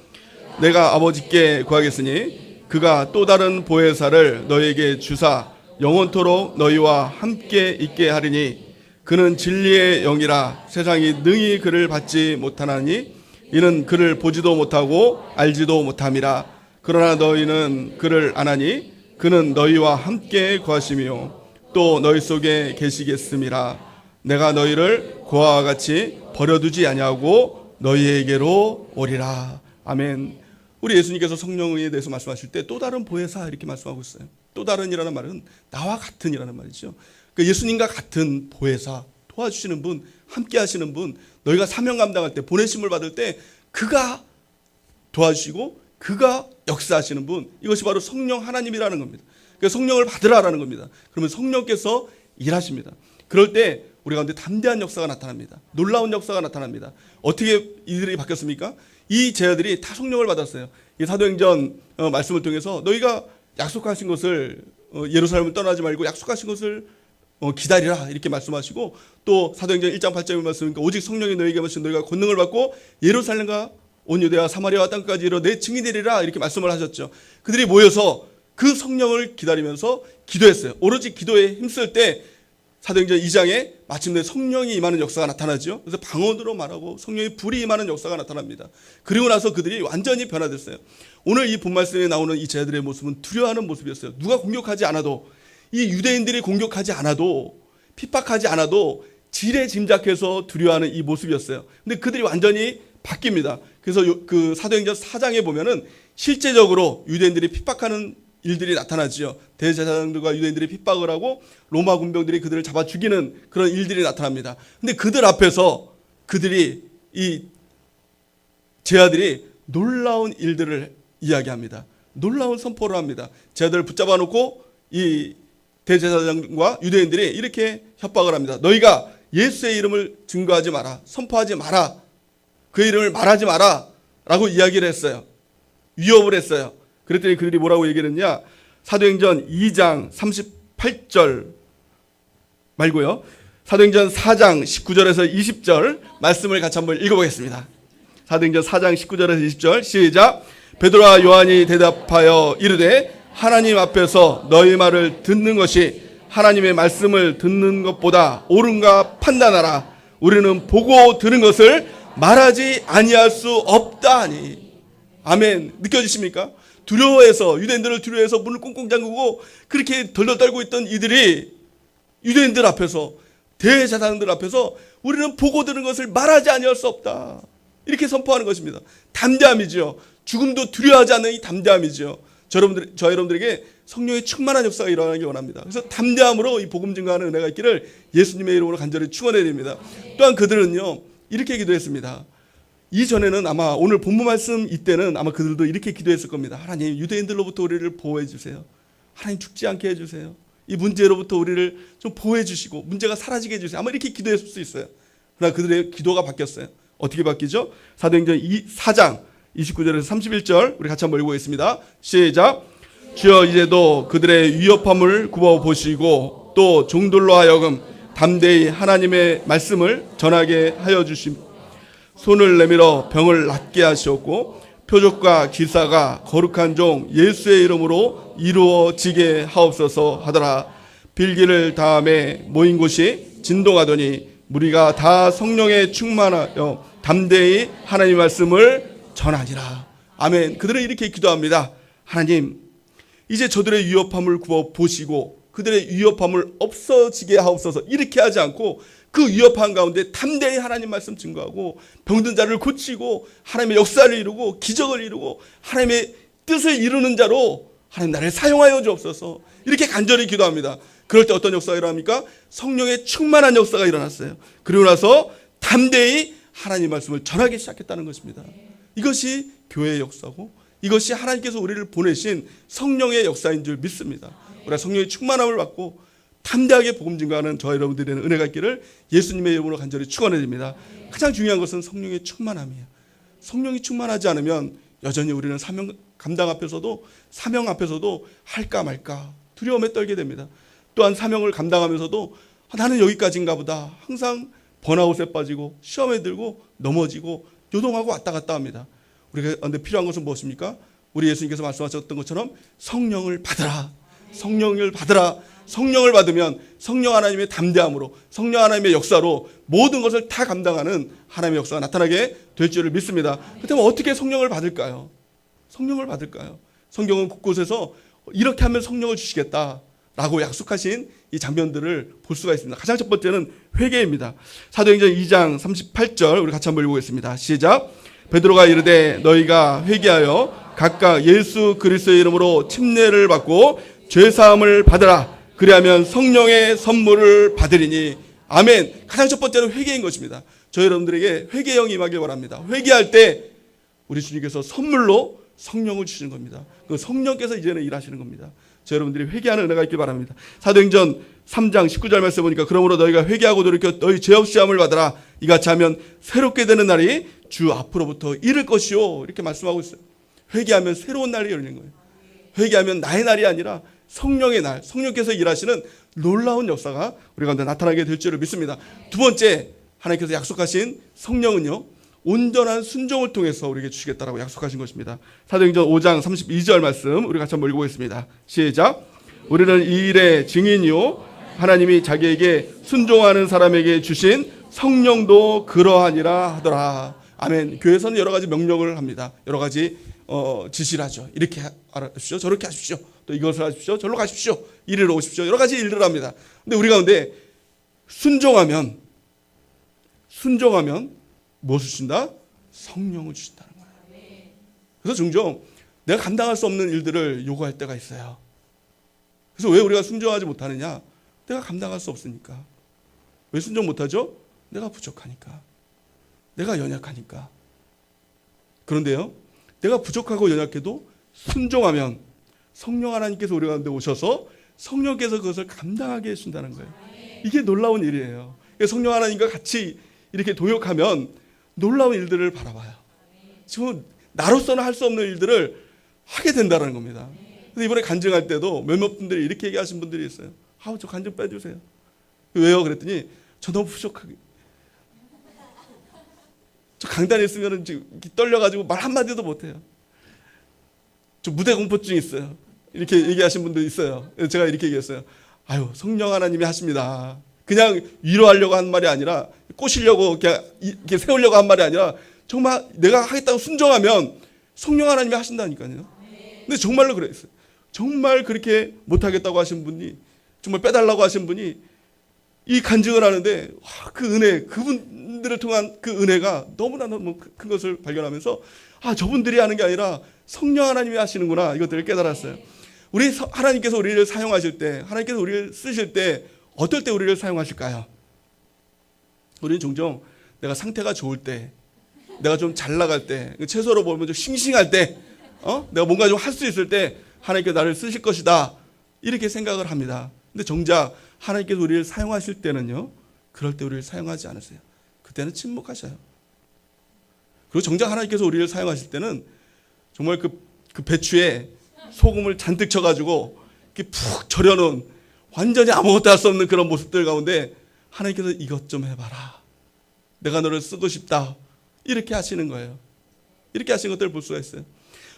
내가 아버지께 구하겠으니 그가 또 다른 보혜사를 너희에게 주사 영원토록 너희와 함께 있게 하리니 그는 진리의 영이라 세상이 능히 그를 받지 못하나니 이는 그를 보지도 못하고 알지도 못함이라. 그러나 너희는 그를 아나니 그는 너희와 함께 거하시며 또 너희 속에 계시겠음이라. 내가 너희를 고아와 같이 버려두지 아니하고 너희에게로 오리라. 아멘. 우리 예수님께서 성령에 대해서 말씀하실 때 또 다른 보혜사 이렇게 말씀하고 있어요. 또 다른이라는 말은 나와 같은이라는 말이죠. 그러니까 예수님과 같은 보혜사, 도와주시는 분, 함께 하시는 분, 너희가 사명 감당할 때 보내심을 받을 때 그가 도와주시고 그가 역사하시는 분, 이것이 바로 성령 하나님이라는 겁니다. 그러니까 성령을 받으라라는 겁니다. 그러면 성령께서 일하십니다. 그럴 때 우리 가운데 담대한 역사가 나타납니다. 놀라운 역사가 나타납니다. 어떻게 이들이 바뀌었습니까? 이 제자들이 다 성령을 받았어요. 이 사도행전 말씀을 통해서 너희가 약속하신 것을 예루살렘을 떠나지 말고 약속하신 것을 기다리라 이렇게 말씀하시고 또 사도행전 1장 8절에 말씀하니까 오직 성령이 너희에게 오시면 너희가 권능을 받고 예루살렘과 온 유대와 사마리아와 땅까지 이르러 내 증인이 되리라 이렇게 말씀을 하셨죠. 그들이 모여서 그 성령을 기다리면서 기도했어요. 오로지 기도에 힘쓸 때 사도행전 2장에 마침내 성령이 임하는 역사가 나타나죠. 그래서 방언으로 말하고 성령의 불이 임하는 역사가 나타납니다. 그리고 나서 그들이 완전히 변화됐어요. 오늘 이 본말씀에 나오는 이 제자들의 모습은 두려워하는 모습이었어요. 누가 공격하지 않아도, 이 유대인들이 공격하지 않아도, 핍박하지 않아도 지레 짐작해서 두려워하는 이 모습이었어요. 근데 그들이 완전히 바뀝니다. 그래서 그 사도행전 4장에 보면은 실제적으로 유대인들이 핍박하는 일들이 나타나지요. 대제사장들과 유대인들이 핍박을 하고 로마 군병들이 그들을 잡아 죽이는 그런 일들이 나타납니다. 근데 그들 앞에서 이 제자들이 놀라운 일들을 이야기합니다. 놀라운 선포를 합니다. 제자들을 붙잡아 놓고 이 대제사장과 유대인들이 이렇게 협박을 합니다. 너희가 예수의 이름을 증거하지 마라. 선포하지 마라. 그 이름을 말하지 마라. 라고 이야기를 했어요. 위협을 했어요. 그랬더니 그들이 뭐라고 얘기를 했냐? 사도행전 2장 38절 말고요. 사도행전 4장 19절에서 20절 말씀을 같이 한번 읽어보겠습니다. 사도행전 4장 19절에서 20절 시작. 베드로와 요한이 대답하여 이르되 하나님 앞에서 너희 말을 듣는 것이 하나님의 말씀을 듣는 것보다 옳은가 판단하라. 우리는 보고 들은 것을 말하지 아니할 수 없다 하니. 아멘. 느껴지십니까? 두려워해서, 유대인들을 두려워해서 문을 꽁꽁 잠그고 그렇게 덜덜 떨고 있던 이들이 유대인들 앞에서, 대제사장들 앞에서 우리는 보고 들은 것을 말하지 아니할 수 없다 이렇게 선포하는 것입니다. 담대함이죠. 죽음도 두려워하지 않는 이 담대함이죠. 저 여러분들에게 성령의 충만한 역사가 일어나기 원합니다. 그래서 담대함으로 이 복음 증거하는 은혜가 있기를 예수님의 이름으로 간절히 축원해 드립니다. 또한 그들은요 이렇게 기도했습니다. 이전에는 아마 오늘 본문 말씀 이때는 아마 그들도 이렇게 기도했을 겁니다. 하나님, 유대인들로부터 우리를 보호해 주세요. 하나님, 죽지 않게 해주세요. 이 문제로부터 우리를 좀 보호해 주시고 문제가 사라지게 해주세요. 아마 이렇게 기도했을 수 있어요. 그러나 그들의 기도가 바뀌었어요. 어떻게 바뀌죠? 사도행전 4장 29절에서 31절 우리 같이 한번 읽어보겠습니다. 시작. 주여 이제도 그들의 위협함을 굽어보시고 또 종들로 하여금 담대히 하나님의 말씀을 전하게 하여 주심. 손을 내밀어 병을 낫게 하시었고 표적과 기사가 거룩한 종 예수의 이름으로 이루어지게 하옵소서 하더라. 빌기를 다음에 모인 곳이 진동하더니 무리가 다 성령에 충만하여 담대히 하나님의 말씀을 전하니라. 아멘. 그들은 이렇게 기도합니다. 하나님, 이제 저들의 위협함을 구워 보시고 그들의 위협함을 없어지게 하옵소서. 이렇게 하지 않고 그 위협한 가운데 담대히 하나님 말씀 증거하고 병든 자를 고치고 하나님의 역사를 이루고 기적을 이루고 하나님의 뜻을 이루는 자로 하나님 나를 사용하여 주옵소서. 이렇게 간절히 기도합니다. 그럴 때 어떤 역사가 일어납니까? 성령의 충만한 역사가 일어났어요. 그리고 나서 담대히 하나님 말씀을 전하기 시작했다는 것입니다. 이것이 교회의 역사고 이것이 하나님께서 우리를 보내신 성령의 역사인 줄 믿습니다. 우리가 성령의 충만함을 받고 담대하게 복음 증거하는 저와 여러분들의 은혜가 있기를 예수님의 이름으로 간절히 축원드립니다. 가장 중요한 것은 성령의 충만함이에요. 성령이 충만하지 않으면 여전히 우리는 사명 감당 앞에서도 사명 앞에서도 할까 말까 두려움에 떨게 됩니다. 또한 사명을 감당하면서도 나는 여기까지인가 보다 항상 번아웃에 빠지고 시험에 들고 넘어지고 요동하고 왔다 갔다 합니다. 우리가 근데 필요한 것은 무엇입니까? 우리 예수님께서 말씀하셨던 것처럼 성령을 받으라. 성령을 받으라. 성령을 받으면 성령 하나님의 담대함으로 성령 하나님의 역사로 모든 것을 다 감당하는 하나님의 역사가 나타나게 될 줄을 믿습니다. 그렇다면 어떻게 성령을 받을까요? 성령을 받을까요? 성경은 곳곳에서 이렇게 하면 성령을 주시겠다라고 약속하신 이 장면들을 볼 수가 있습니다. 가장 첫 번째는 회개입니다. 사도행전 2장 38절 우리 같이 한번 읽어보겠습니다. 시작. 베드로가 이르되 너희가 회개하여 각각 예수 그리스도의 이름으로 침례를 받고 죄사함을 받으라. 그리하면 성령의 선물을 받으리니. 아멘. 가장 첫 번째는 회개인 것입니다. 저희 여러분들에게 회개 영이 임하길 바랍니다. 회개할 때 우리 주님께서 선물로 성령을 주시는 겁니다. 그 성령께서 이제는 일하시는 겁니다. 저희 여러분들이 회개하는 은혜가 있길 바랍니다. 사도행전 3장 19절 말씀 보니까 그러므로 너희가 회개하고 돌이켜 너희 죄 없이 함을 받으라. 이같이 하면 새롭게 되는 날이 주 앞으로부터 이를 것이요. 이렇게 말씀하고 있어요. 회개하면 새로운 날이 열리는 거예요. 회개하면 나의 날이 아니라 성령의 날, 성령께서 일하시는 놀라운 역사가 우리 가운데 나타나게 될 줄을 믿습니다. 두 번째, 하나님께서 약속하신 성령은요, 온전한 순종을 통해서 우리에게 주시겠다라고 약속하신 것입니다. 사도행전 5장 32절 말씀 우리 같이 한번 읽어보겠습니다. 시작. 우리는 이 일의 증인이요 하나님이 자기에게 순종하는 사람에게 주신 성령도 그러하니라 하더라. 아멘. 교회에서는 여러 가지 명령을 합니다. 여러 가지 지시를 하죠. 이렇게 하십시오. 저렇게 하십시오. 또 이것을 하십시오. 저로 가십시오. 이리로 오십시오. 여러 가지 일들을 합니다. 근데 우리 가운데 순종하면 무엇을 주신다? 성령을 주신다는 거예요. 그래서 종종 내가 감당할 수 없는 일들을 요구할 때가 있어요. 그래서 왜 우리가 순종하지 못하느냐? 내가 감당할 수 없으니까. 왜 순종 못하죠? 내가 부족하니까. 내가 연약하니까. 그런데요, 내가 부족하고 연약해도 순종하면 성령 하나님께서 우리 가운데 오셔서 성령께서 그것을 감당하게 해준다는 거예요. 이게 놀라운 일이에요. 성령 하나님과 같이 이렇게 동역하면 놀라운 일들을 바라봐요. 지금 나로서는 할 수 없는 일들을 하게 된다는 겁니다. 그래서 이번에 간증할 때도 몇몇 분들이 이렇게 얘기하신 분들이 있어요. 저 간증 빼주세요. 왜요? 그랬더니 저 너무 부족하게. 저 강단에 있으면 떨려가지고 말 한마디도 못해요. 저 무대 공포증 있어요. 이렇게 얘기하신 분도 있어요. 제가 이렇게 얘기했어요. 성령 하나님이 하십니다. 그냥 위로하려고 한 말이 아니라 꼬시려고 이렇게 세우려고 한 말이 아니라 정말 내가 하겠다고 순종하면 성령 하나님이 하신다니까요. 근데 정말로 그랬어요. 정말 그렇게 못하겠다고 하신 분이 정말 빼달라고 하신 분이 이 간증을 하는데 그 은혜, 그분들을 통한 그 은혜가 너무나 너무 큰 것을 발견하면서 저분들이 하는 게 아니라 성령 하나님이 하시는구나 이것들을 깨달았어요. 우리 하나님께서 우리를 사용하실 때, 하나님께서 우리를 쓰실 때 어떨 때 우리를 사용하실까요? 우리는 종종 내가 상태가 좋을 때, 내가 좀 잘 나갈 때, 채소로 보면 좀 싱싱할 때, 내가 뭔가 좀 할 수 있을 때 하나님께서 나를 쓰실 것이다 이렇게 생각을 합니다. 근데 정작 하나님께서 우리를 사용하실 때는요, 그럴 때 우리를 사용하지 않으세요. 그때는 침묵하셔요. 그리고 정작 하나님께서 우리를 사용하실 때는 정말 그 배추에 소금을 잔뜩 쳐가지고 이렇게 푹 절여놓은 완전히 아무것도 할 수 없는 그런 모습들 가운데 하나님께서 이것 좀 해봐라. 내가 너를 쓰고 싶다. 이렇게 하시는 거예요. 이렇게 하신 것들을 볼 수가 있어요.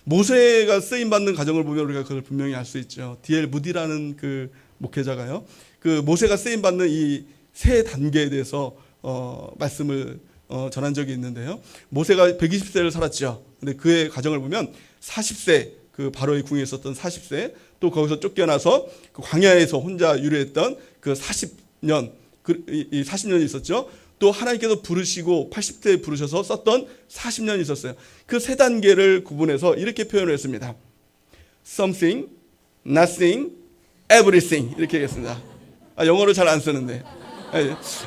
모세가 쓰임받는 과정을 보면 우리가 그걸 분명히 알 수 있죠. D.L. 무디라는 그 목회자가요, 그 모세가 쓰임받는 이 세 단계에 대해서 말씀을 전한 적이 있는데요. 모세가 120세를 살았죠. 근데 그의 가정을 보면 40세, 그 바로의 궁에 있었던 40세, 또 거기서 쫓겨나서 그 광야에서 혼자 유래했던 그 40년, 이 40년이 있었죠. 또 하나님께서 부르시고 80세에 부르셔서 썼던 40년이 있었어요. 그 세 단계를 구분해서 이렇게 표현을 했습니다. Something, nothing, everything 이렇게 하겠습니다. 영어를 잘 안 쓰는데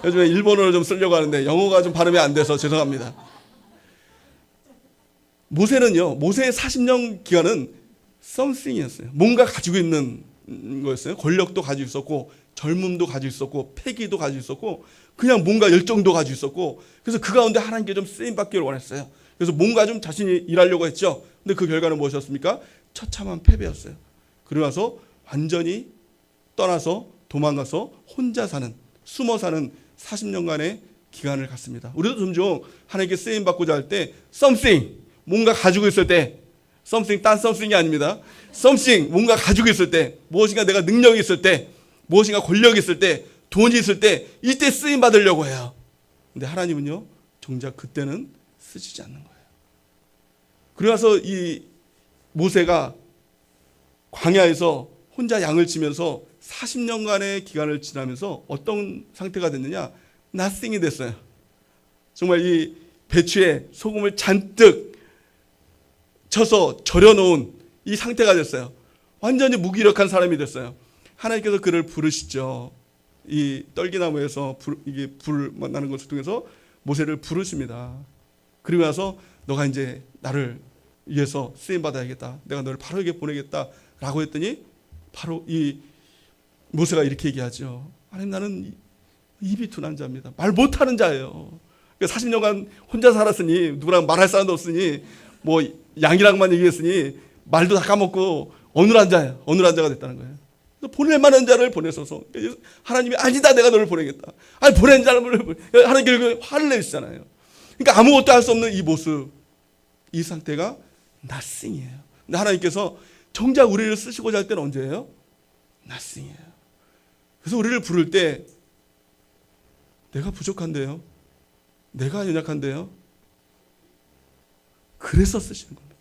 요즘에 일본어를 좀 쓰려고 하는데 영어가 좀 발음이 안 돼서 죄송합니다. 모세는요, 모세의 40년 기간은 something이었어요. 뭔가 가지고 있는 거였어요. 권력도 가지고 있었고, 젊음도 가지고 있었고, 패기도 가지고 있었고, 그냥 뭔가 열정도 가지고 있었고, 그래서 그 가운데 하나님께 좀 쓰임 받기를 원했어요. 그래서 뭔가 좀 자신이 일하려고 했죠. 근데 그 결과는 무엇이었습니까? 처참한 패배였어요. 그러고 나서 완전히 떠나서 도망가서 혼자 사는, 숨어 사는 40년간의 기간을 갖습니다. 우리도 종종 하나님께 쓰임 받고자 할 때 something, 뭔가 가지고 있을 때, something 딴 something이 아닙니다. something, 뭔가 가지고 있을 때, 무엇인가 내가 능력이 있을 때, 무엇인가 권력이 있을 때, 돈이 있을 때, 이때 쓰임 받으려고 해요. 근데 하나님은요, 정작 그때는 쓰시지 않는 거예요. 그래서 이 모세가 광야에서 혼자 양을 치면서 40년간의 기간을 지나면서 어떤 상태가 됐느냐? nothing이 됐어요. 정말 이 배추에 소금을 잔뜩 쳐서 절여놓은 이 상태가 됐어요. 완전히 무기력한 사람이 됐어요. 하나님께서 그를 부르시죠. 이 떨기나무에서 이게 불 나는 것을 통해서 모세를 부르십니다. 그리고 나서 너가 이제 나를 위해서 쓰임 받아야겠다. 내가 너를 바로에게 보내겠다라고 했더니 바로 이 모세가 이렇게 얘기하죠. 하나님, 나는 입이 둔한 자입니다. 말 못하는 자예요. 40년간 혼자 살았으니 누구랑 말할 사람도 없으니 뭐 양이랑만 얘기했으니 말도 다 까먹고 어눌한 자예요. 어눌한 자가 됐다는 거예요. 보낼 만한 자를 보내소서. 하나님이 아니다, 내가 너를 보내겠다. 아니, 보낸 자를 하나님께 화를 내시잖아요. 그러니까 아무것도 할 수 없는 이 모습, 이 상태가 nothing이에요. 근데 하나님께서 정작 우리를 쓰시고자 할 때는 언제예요? nothing이에요. 그래서 우리를 부를 때 내가 부족한데요, 내가 연약한데요, 그래서 쓰시는 겁니다.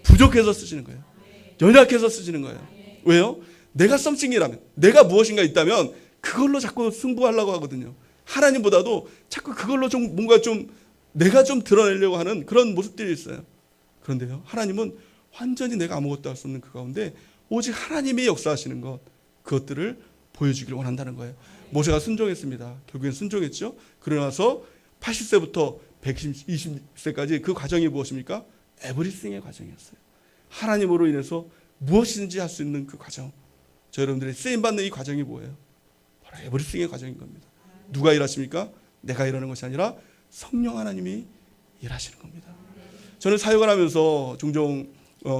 부족해서 쓰시는 거예요. 연약해서 쓰시는 거예요. 왜요? 내가 something이라면, 내가 무엇인가 있다면 그걸로 자꾸 승부하려고 하거든요. 하나님보다도 자꾸 그걸로 좀 뭔가 좀 내가 좀 드러내려고 하는 그런 모습들이 있어요. 그런데요, 하나님은 완전히 내가 아무것도 할 수 없는 그 가운데 오직 하나님이 역사하시는 것, 그것들을 보여주기를 원한다는 거예요. 모세가 순종했습니다. 결국엔 순종했죠. 그러고 나서 80세부터 120세까지 그 과정이 무엇입니까? 에브리띵의 과정이었어요. 하나님으로 인해서 무엇이든지 할 수 있는 그 과정. 저 여러분들이 쓰임받는 이 과정이 뭐예요? 바로 에브리띵의 과정인 겁니다. 누가 일하십니까? 내가 일하는 것이 아니라 성령 하나님이 일하시는 겁니다. 저는 사역을 하면서 종종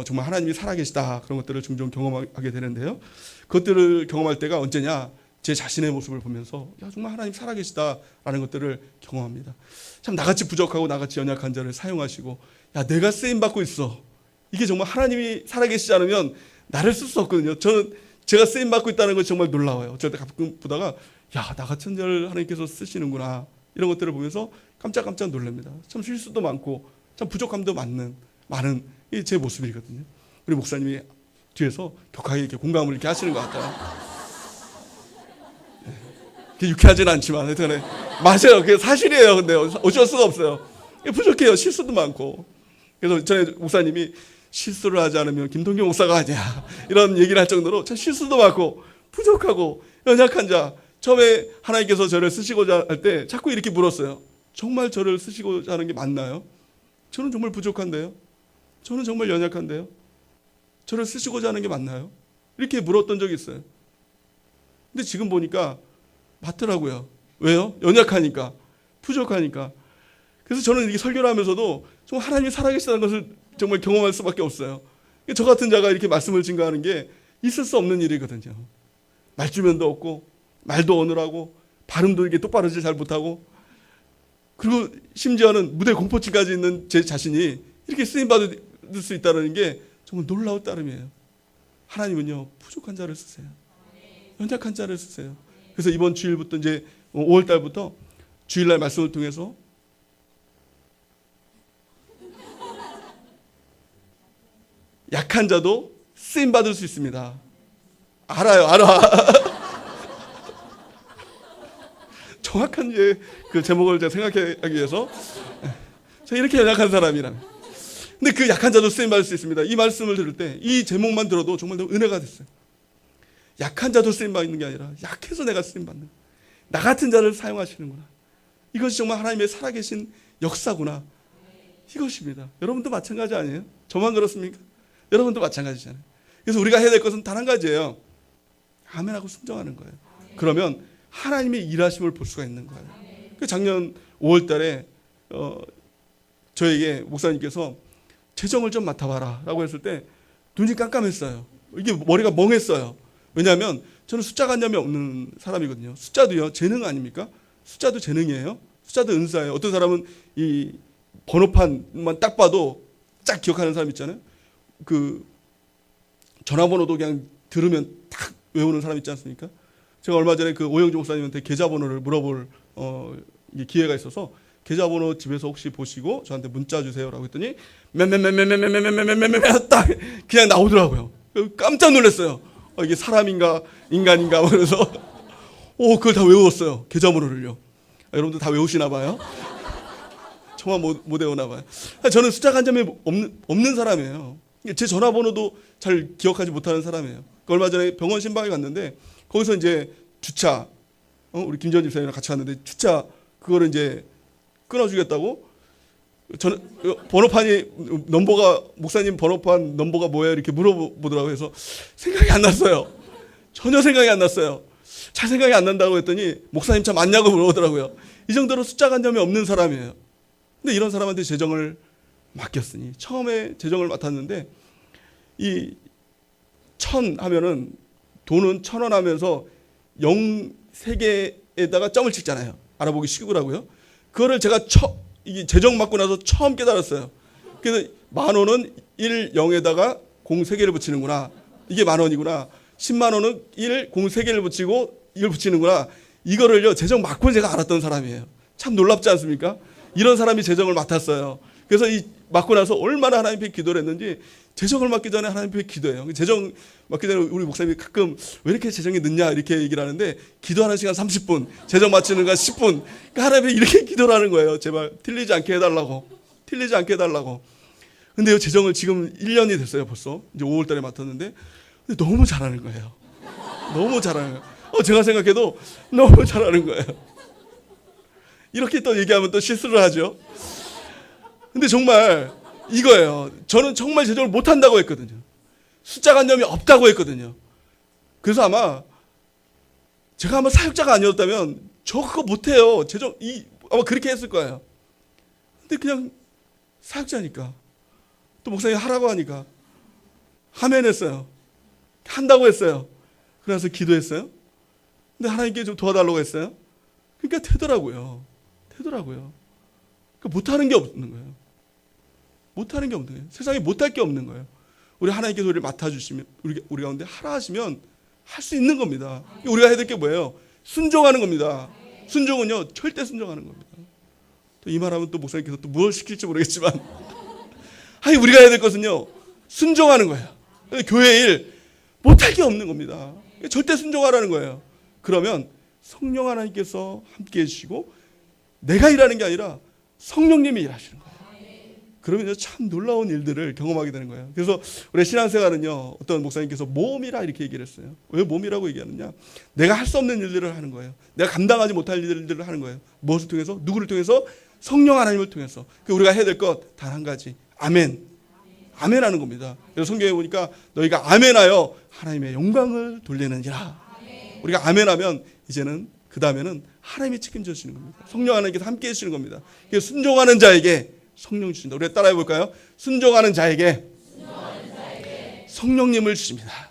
정말 하나님이 살아계시다, 그런 것들을 종종 경험하게 되는데요. 그것들을 경험할 때가 언제냐? 제 자신의 모습을 보면서 야, 정말 하나님 살아계시다라는 것들을 경험합니다. 참 나같이 부족하고 나같이 연약한 자를 사용하시고, 야, 내가 쓰임받고 있어. 이게 정말 하나님이 살아계시지 않으면 나를 쓸 수 없거든요. 저는 제가 쓰임받고 있다는 것이 정말 놀라워요. 어쩔 때 가끔 보다가 야, 나 같은 자를 하나님께서 쓰시는구나, 이런 것들을 보면서 깜짝깜짝 놀랍니다. 참 실수도 많고 참 부족함도 많은 이 제 모습이거든요. 우리 목사님이 뒤에서 격하게 이렇게 공감을 이렇게 하시는 것 같아요. 네. 유쾌하지는 않지만 하여튼 맞아요. 그게 사실이에요. 근데 어쩔 수가 없어요. 부족해요. 실수도 많고. 그래서 전에 목사님이 실수를 하지 않으면 김동경 목사가 아니야, 이런 얘기를 할 정도로 참 실수도 많고 부족하고 연약한 자. 처음에 하나님께서 저를 쓰시고자 할 때 자꾸 이렇게 물었어요. 정말 저를 쓰시고자 하는 게 맞나요? 저는 정말 부족한데요. 저는 정말 연약한데요. 저를 쓰시고자 하는 게 맞나요? 이렇게 물었던 적이 있어요. 근데 지금 보니까 맞더라고요. 왜요? 연약하니까, 부족하니까. 그래서 저는 이렇게 설교를 하면서도 정말 하나님이 살아계시다는 것을 정말 경험할 수밖에 없어요. 저 같은 자가 이렇게 말씀을 증거하는 게 있을 수 없는 일이거든요. 말주변도 없고, 말도 어눌하고, 발음도 이렇게 똑바로 잘 못하고, 그리고 심지어는 무대 공포증까지 있는 제 자신이 이렇게 쓰임받을 수 있다는 게 정말 놀라울 따름이에요. 하나님은요, 부족한 자를 쓰세요. 연약한 자를 쓰세요. 그래서 이번 주일부터 이제 5월 달부터 주일날 말씀을 통해서 약한 자도 쓰임 받을 수 있습니다. 알아요, 알아. 정확한 그 제목을 제가 생각하기 위해서 저 이렇게 연약한 사람이라면. 근데 그 약한 자도 쓰임 받을 수 있습니다. 이 말씀을 들을 때 이 제목만 들어도 정말 너무 은혜가 됐어요. 약한 자도 쓰임 받는 게 아니라 약해서 내가 쓰임 받는, 나 같은 자를 사용하시는구나. 이것이 정말 하나님의 살아계신 역사구나. 이것입니다. 여러분도 마찬가지 아니에요? 저만 그렇습니까? 여러분도 마찬가지잖아요. 그래서 우리가 해야 될 것은 단 한 가지예요. 아멘하고 순종하는 거예요. 그러면 하나님의 일하심을 볼 수가 있는 거예요. 작년 5월 달에 저에게 목사님께서 재정을 좀 맡아봐라 라고 했을 때 눈이 깜깜했어요. 이게 머리가 멍했어요. 왜냐하면 저는 숫자관념이 없는 사람이거든요. 숫자도요, 재능 아닙니까? 숫자도 재능이에요. 숫자도 은사예요. 어떤 사람은 이 번호판만 딱 봐도 딱 기억하는 사람 있잖아요. 그 전화번호도 그냥 들으면 딱 외우는 사람 있지 않습니까? 제가 얼마 전에 그 오영주 목사님한테 계좌번호를 물어볼 기회가 있어서 계좌번호 집에서 혹시 보시고 저한테 문자 주세요라고 했더니 딱 그냥 나오더라고요. 깜짝 놀랐어요. 이게 사람인가 인간인가 그래서 그걸 다 외웠어요. 계좌번호를요. 여러분들 다 외우시나 봐요. 저만 못 외우나 봐요. 저는 숫자 관점이 없는 사람이에요. 제 전화번호도 잘 기억하지 못하는 사람이에요. 얼마 전에 병원 신방에 갔는데 거기서 이제 주차, 우리 김지원 집사님이랑 같이 갔는데 주차 그거를 이제 끊어주겠다고 저는 번호판이 넘버가 목사님 번호판 넘버가 뭐예요? 이렇게 물어보더라고요. 그래서 생각이 안 났어요. 전혀 생각이 안 났어요. 잘 생각이 안 난다고 했더니 목사님 차 맞냐고 물어보더라고요. 이 정도로 숫자 관점이 없는 사람이에요. 근데 이런 사람한테 재정을 맡겼으니 처음에 재정을 맡았는데 이 1000 하면은 돈은 1000원 하면서 0 3개에다가 점을 찍잖아요. 알아보기 쉬우라고요. 그거를 제가 이게 재정 맡고 나서 처음 깨달았어요. 그래서 10,000원은 1 0에다가 0 3개를 붙이는구나. 이게 10,000원이구나. 10만 원은 1 0 3개를 붙이고 이걸 붙이는구나. 이거를요 재정 맡고 제가 알았던 사람이에요. 참 놀랍지 않습니까? 이런 사람이 재정을 맡았어요. 그래서 이 맡고 나서 얼마나 하나님 앞에 기도를 했는지 재정을 맡기 전에 하나님 앞에 기도해요. 재정 맡기 전에 우리 목사님이 가끔 왜 이렇게 재정이 늦냐 이렇게 얘기를 하는데 기도하는 시간 30분, 재정 맞추는 거 10분. 그러니까 하나님 앞에 이렇게 기도를 하는 거예요. 제발 틀리지 않게 해달라고. 틀리지 않게 해달라고. 근데요 재정을 지금 1년이 됐어요 벌써. 이제 5월 달에 맡았는데 근데 너무 잘하는 거예요. 너무 잘하는 거예요. 제가 생각해도 너무 잘하는 거예요. 이렇게 또 얘기하면 또 실수를 하죠. 근데 정말 이거예요. 저는 정말 재정을 못한다고 했거든요. 숫자 관념이 없다고 했거든요. 그래서 아마 제가 아마 사역자가 아니었다면 저 그거 못해요. 아마 그렇게 했을 거예요. 근데 그냥 사역자니까 또 목사님이 하라고 하니까 하면 했어요. 한다고 했어요. 그래서 기도했어요. 근데 하나님께 좀 도와달라고 했어요. 그러니까 되더라고요. 그러니까 못하는 게 없는 거예요. 못하는 게 없는 거예요. 세상에 못할 게 없는 거예요. 우리 하나님께서 우리를 맡아주시면 우리 가운데 하라 하시면 할 수 있는 겁니다. 우리가 해야 될 게 뭐예요? 순종하는 겁니다. 순종은요 절대 순종하는 겁니다. 또 이 말하면 또 목사님께서 또 무엇을 시킬지 모르겠지만 아니 우리가 해야 될 것은요 순종하는 거예요. 교회 일 못할 게 없는 겁니다. 절대 순종하라는 거예요. 그러면 성령 하나님께서 함께 해주시고 내가 일하는 게 아니라 성령님이 일하시는 거예요. 그러면 참 놀라운 일들을 경험하게 되는 거예요. 그래서 우리 신앙생활은요 어떤 목사님께서 모험이라 이렇게 얘기를 했어요. 왜 모험이라고 얘기하느냐? 내가 할 수 없는 일들을 하는 거예요. 내가 감당하지 못할 일들을 하는 거예요. 무엇을 통해서? 누구를 통해서? 성령 하나님을 통해서. 우리가 해야 될 것 단 한 가지. 아멘. 아멘하는 겁니다. 그래서 성경에 보니까 너희가 아멘하여 하나님의 영광을 돌리느니라. 우리가 아멘하면 이제는 그 다음에는 하나님이 책임져 주시는 겁니다. 성령 하나님께서 함께 해주시는 겁니다. 그래서 순종하는 자에게 성령 주신다. 우리가 따라해 볼까요? 순종하는 자에게 성령님을 주십니다.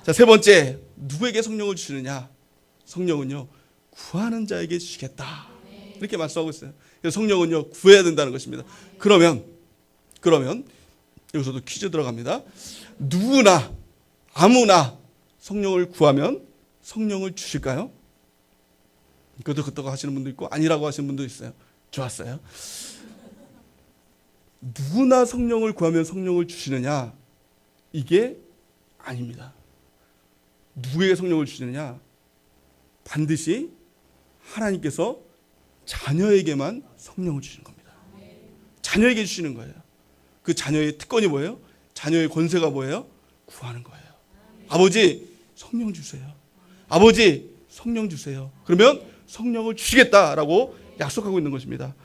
자, 세 번째, 누구에게 성령을 주시느냐? 성령은요 구하는 자에게 주시겠다. 이렇게 말씀하고 있어요. 그래서 성령은요 구해야 된다는 것입니다. 그러면 여기서도 퀴즈 들어갑니다. 누구나 아무나 성령을 구하면 성령을 주실까요? 그것도 하시는 분도 있고 아니라고 하시는 분도 있어요. 좋았어요. 누구나 성령을 구하면 성령을 주시느냐? 이게 아닙니다. 누구에게 성령을 주시느냐? 반드시 하나님께서 자녀에게만 성령을 주시는 겁니다. 자녀에게 주시는 거예요. 그 자녀의 특권이 뭐예요? 자녀의 권세가 뭐예요? 구하는 거예요. 아버지, 성령 주세요. 아버지, 성령 주세요. 그러면 성령을 주시겠다라고 약속하고 있는 것입니다.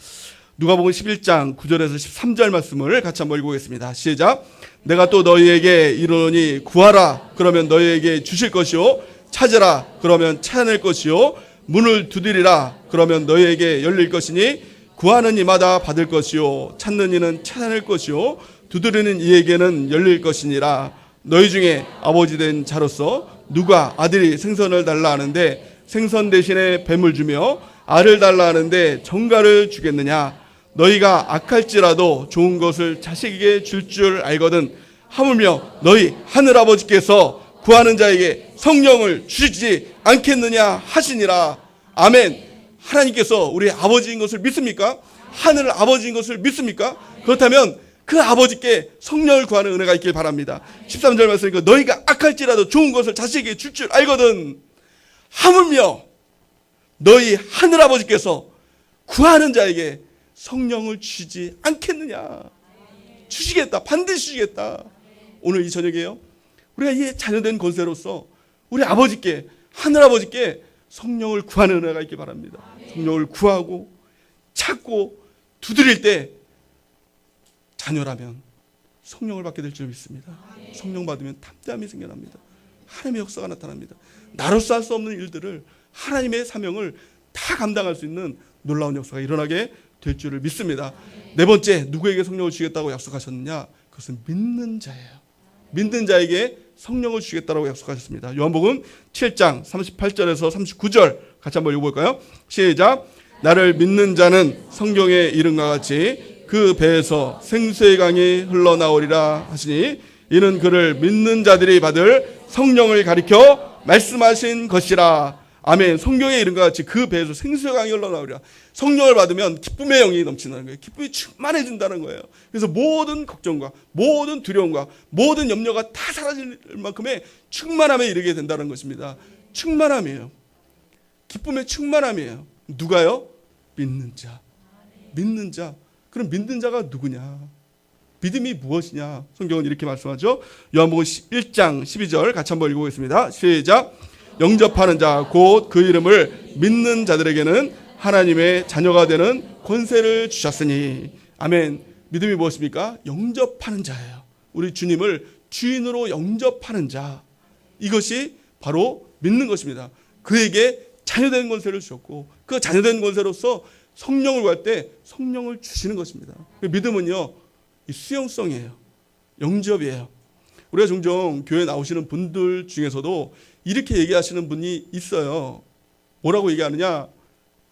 누가복음 11장 9절에서 13절 말씀을 같이 한번 읽어보겠습니다. 시작. 내가 또 너희에게 이르노니 구하라 그러면 너희에게 주실 것이요 찾으라 그러면 찾아낼 것이요 문을 두드리라 그러면 너희에게 열릴 것이니 구하는 이마다 받을 것이요 찾는 이는 찾아낼 것이요 두드리는 이에게는 열릴 것이니라. 너희 중에 아버지 된 자로서 누가 아들이 생선을 달라 하는데 생선 대신에 뱀을 주며 알을 달라 하는데 정갈을 주겠느냐? 너희가 악할지라도 좋은 것을 자식에게 줄 줄 알거든. 하물며 너희 하늘아버지께서 구하는 자에게 성령을 주시지 않겠느냐 하시니라. 아멘. 하나님께서 우리 아버지인 것을 믿습니까? 하늘 아버지인 것을 믿습니까? 그렇다면 그 아버지께 성령을 구하는 은혜가 있길 바랍니다. 13절 말씀이니까 너희가 악할지라도 좋은 것을 자식에게 줄 줄 알거든. 하물며 너희 하늘아버지께서 구하는 자에게 성령을 주시지 않겠느냐. 주시겠다. 반드시 주시겠다. 오늘 이 저녁에요, 우리가 이 자녀된 권세로서 우리 아버지께, 하늘아버지께 성령을 구하는 은혜가 있길 바랍니다. 성령을 구하고 찾고 두드릴 때 자녀라면 성령을 받게 될 줄 믿습니다. 성령 받으면 담대함이 생겨납니다. 하나님의 역사가 나타납니다. 나로서 할 수 없는 일들을, 하나님의 사명을 다 감당할 수 있는 놀라운 역사가 일어나게 될 줄을 믿습니다. 네 번째, 누구에게 성령을 주겠다고 약속하셨느냐? 그것은 믿는 자예요. 믿는 자에게 성령을 주겠다고 약속하셨습니다. 요한복음 7장 38절에서 39절 같이 한번 읽어볼까요? 시작. 나를 믿는 자는 성경에 이른과 같이 그 배에서 생수의 강이 흘러나오리라 하시니 이는 그를 믿는 자들이 받을 성령을 가리켜 말씀하신 것이라. 아멘. 성경에 이른과 같이 그 배에서 생수의 강이 흘러나오리라. 성령을 받으면 기쁨의 영이 넘친다는 거예요. 기쁨이 충만해진다는 거예요. 그래서 모든 걱정과 모든 두려움과 모든 염려가 다 사라질 만큼의 충만함에 이르게 된다는 것입니다. 충만함이에요. 기쁨의 충만함이에요. 누가요? 믿는 자. 믿는 자. 그럼 믿는 자가 누구냐? 믿음이 무엇이냐? 성경은 이렇게 말씀하죠. 요한복음 1장 12절 같이 한번 읽어보겠습니다. 시작. 영접하는 자 곧 그 이름을 믿는 자들에게는 하나님의 자녀가 되는 권세를 주셨으니. 아멘. 믿음이 무엇입니까? 영접하는 자예요. 우리 주님을 주인으로 영접하는 자. 이것이 바로 믿는 것입니다. 그에게 자녀된 권세를 주셨고 그 자녀된 권세로서 성령을 구할 때 성령을 주시는 것입니다. 믿음은요, 이 수용성이에요. 영접이에요. 우리가 종종 교회 나오시는 분들 중에서도 이렇게 얘기하시는 분이 있어요. 뭐라고 얘기하느냐?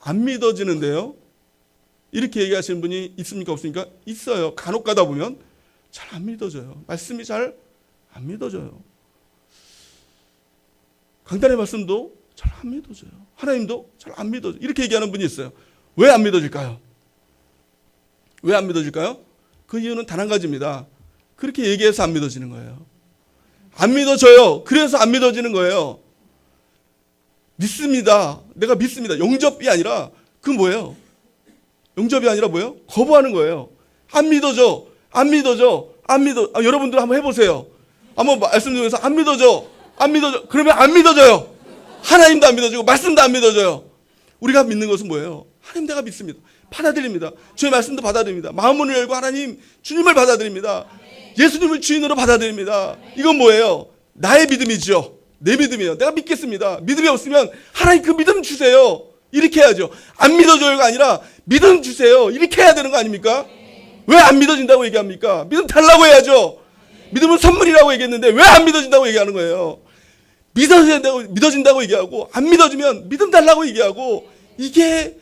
안 믿어지는데요. 이렇게 얘기하시는 분이 있습니까? 없습니까? 있어요. 간혹 가다 보면 잘 안 믿어져요. 말씀이 잘 안 믿어져요. 강단의 말씀도 잘 안 믿어져요. 하나님도 잘 안 믿어져요. 이렇게 얘기하는 분이 있어요. 왜 안 믿어질까요? 왜 안 믿어질까요? 그 이유는 단 한 가지입니다. 그렇게 얘기해서 안 믿어지는 거예요. 안 믿어져요. 그래서 안 믿어지는 거예요. 믿습니다. 내가 믿습니다. 영접이 아니라 그 뭐예요? 영접이 아니라 뭐예요? 거부하는 거예요. 안 믿어져. 안 믿어져. 안 믿어. 여러분들 한번 해보세요. 한번 말씀드리면서 안 믿어져. 안 믿어져. 그러면 안 믿어져요. 하나님도 안 믿어지고 말씀도 안 믿어져요. 우리가 믿는 것은 뭐예요? 하나님 내가 믿습니다. 받아들입니다. 주의 말씀도 받아들입니다. 마음문을 열고 하나님 주님을 받아들입니다. 예수님을 주인으로 받아들입니다. 이건 뭐예요? 나의 믿음이죠. 내 믿음이에요. 내가 믿겠습니다. 믿음이 없으면 하나님 그 믿음 주세요. 이렇게 해야죠. 안 믿어줘요가 아니라 믿음 주세요. 이렇게 해야 되는 거 아닙니까? 왜 안 믿어진다고 얘기합니까? 믿음 달라고 해야죠. 믿음은 선물이라고 얘기했는데 왜 안 믿어진다고 얘기하는 거예요? 믿어진다고 얘기하고 안 믿어지면 믿음 달라고 얘기하고, 이게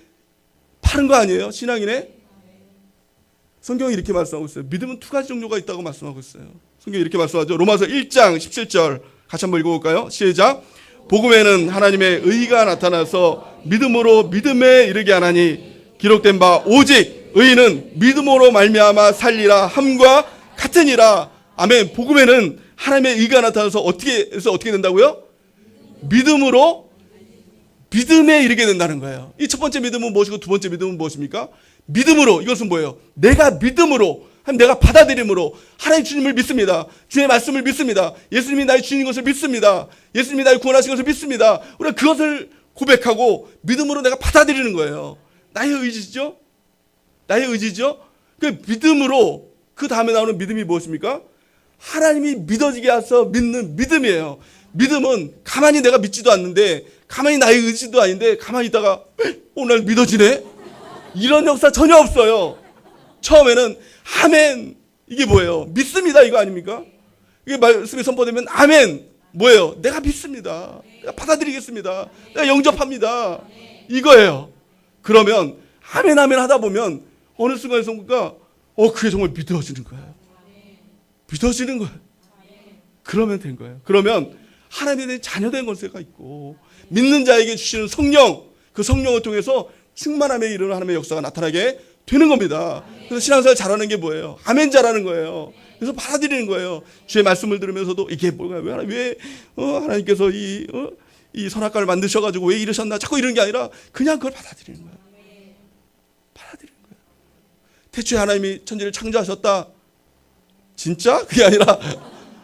바른 거 아니에요? 신앙이네? 성경이 이렇게 말씀하고 있어요. 믿음은 두 가지 종류가 있다고 말씀하고 있어요. 성경이 이렇게 말씀하죠. 로마서 1장 17절 같이 한번 읽어볼까요? 시작. 복음에는 하나님의 의가 나타나서 믿음으로 믿음에 이르게 하나니 기록된 바 오직 의인은 믿음으로 말미암아 살리라 함과 같으니라. 아멘. 복음에는 하나님의 의가 나타나서 어떻게 해서 어떻게 된다고요? 믿음으로 믿음에 이르게 된다는 거예요. 이 첫 번째 믿음은 무엇이고 두 번째 믿음은 무엇입니까? 믿음으로. 이것은 뭐예요? 내가 믿음으로, 내가 받아들임으로 하나님 주님을 믿습니다. 주의 말씀을 믿습니다. 예수님이 나의 주인인 것을 믿습니다. 예수님이 나를 구원하신 것을 믿습니다. 우리가 그것을 고백하고 믿음으로 내가 받아들이는 거예요. 나의 의지죠? 나의 의지죠? 그 믿음으로, 그 다음에 나오는 믿음이 무엇입니까? 하나님이 믿어지게 해서 믿는 믿음이에요. 믿음은 가만히 내가 믿지도 않는데, 가만히 나의 의지도 아닌데 가만히 있다가 오늘 믿어지네? 이런 역사 전혀 없어요. 처음에는 아멘, 이게 뭐예요? 믿습니다, 이거 아닙니까? 이게 말씀이 선포되면 아멘, 뭐예요? 내가 믿습니다. 내가 받아들이겠습니다. 내가 영접합니다. 이거예요. 그러면 아멘 아멘 하다 보면 어느 순간에서 뭔가 그게 정말 믿어지는 거예요. 믿어지는 거예요. 그러면 된 거예요. 그러면 하나님에 대한 자녀된 권세가 있고, 믿는 자에게 주시는 성령, 그 성령을 통해서 충만함에 이르는 하나님의 역사가 나타나게 되는 겁니다. 그래서 신앙생활 잘하는 게 뭐예요? 아멘 잘하는 거예요. 그래서 받아들이는 거예요. 주의 말씀을 들으면서도 이게 뭐야? 왜 하나님께서 이 선악과를 만드셔가지고 왜 이러셨나? 자꾸 이런 게 아니라 그냥 그걸 받아들이는 거예요. 받아들이는 거예요. 태초에 하나님이 천지를 창조하셨다. 진짜? 그게 아니라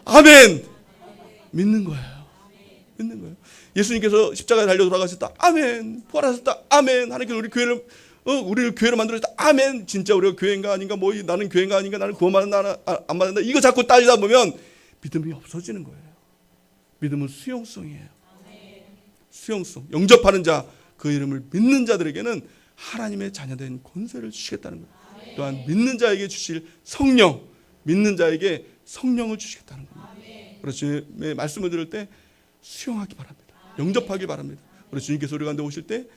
아멘! 믿는 거예요. 믿는 거예요. 예수님께서 십자가에 달려 돌아가셨다. 아멘. 부활하셨다. 아멘. 하나님께서 우리를 교회로 만들어줬다. 아멘. 진짜 우리가 교회인가 아닌가, 나는 교회인가 아닌가, 나는 구원 받는다, 안 받는다, 이거 자꾸 따지다 보면 믿음이 없어지는 거예요. 믿음은 수용성이에요. 수용성. 영접하는 자, 그 이름을 믿는 자들에게는 하나님의 자녀된 권세를 주시겠다는 거예요. 또한 믿는 자에게 주실 성령, 믿는 자에게 성령을 주시겠다는 겁니다. 그래서 주님의 말씀을 들을 때 수용하기 바랍니다. 영접하기 바랍니다. 그래서 주님께서 우리 가운데 오실 때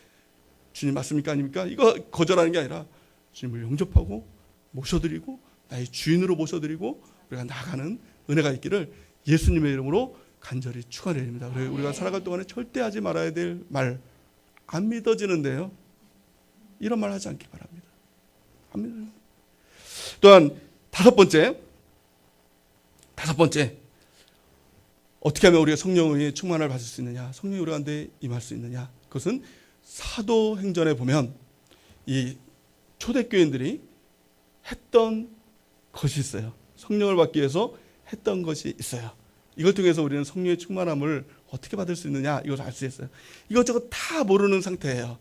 주님 맞습니까 아닙니까? 이거 거절하는 게 아니라 주님을 영접하고 모셔드리고 나의 주인으로 모셔드리고 우리가 나아가는 은혜가 있기를 예수님의 이름으로 간절히 축원드립니다. 우리가 살아갈 동안에 절대 하지 말아야 될 말, 안 믿어지는데요, 이런 말 하지 않기 바랍니다. 안 믿어요. 또한 다섯 번째, 어떻게 하면 우리가 성령의 충만을 받을 수 있느냐, 성령이 우리 가운데 임할 수 있느냐, 그것은 사도행전에 보면 이 초대교인들이 했던 것이 있어요. 성령을 받기 위해서 했던 것이 있어요. 이걸 통해서 우리는 성령의 충만함을 어떻게 받을 수 있느냐, 이걸 알 수 있어요. 이것저것 다 모르는 상태예요.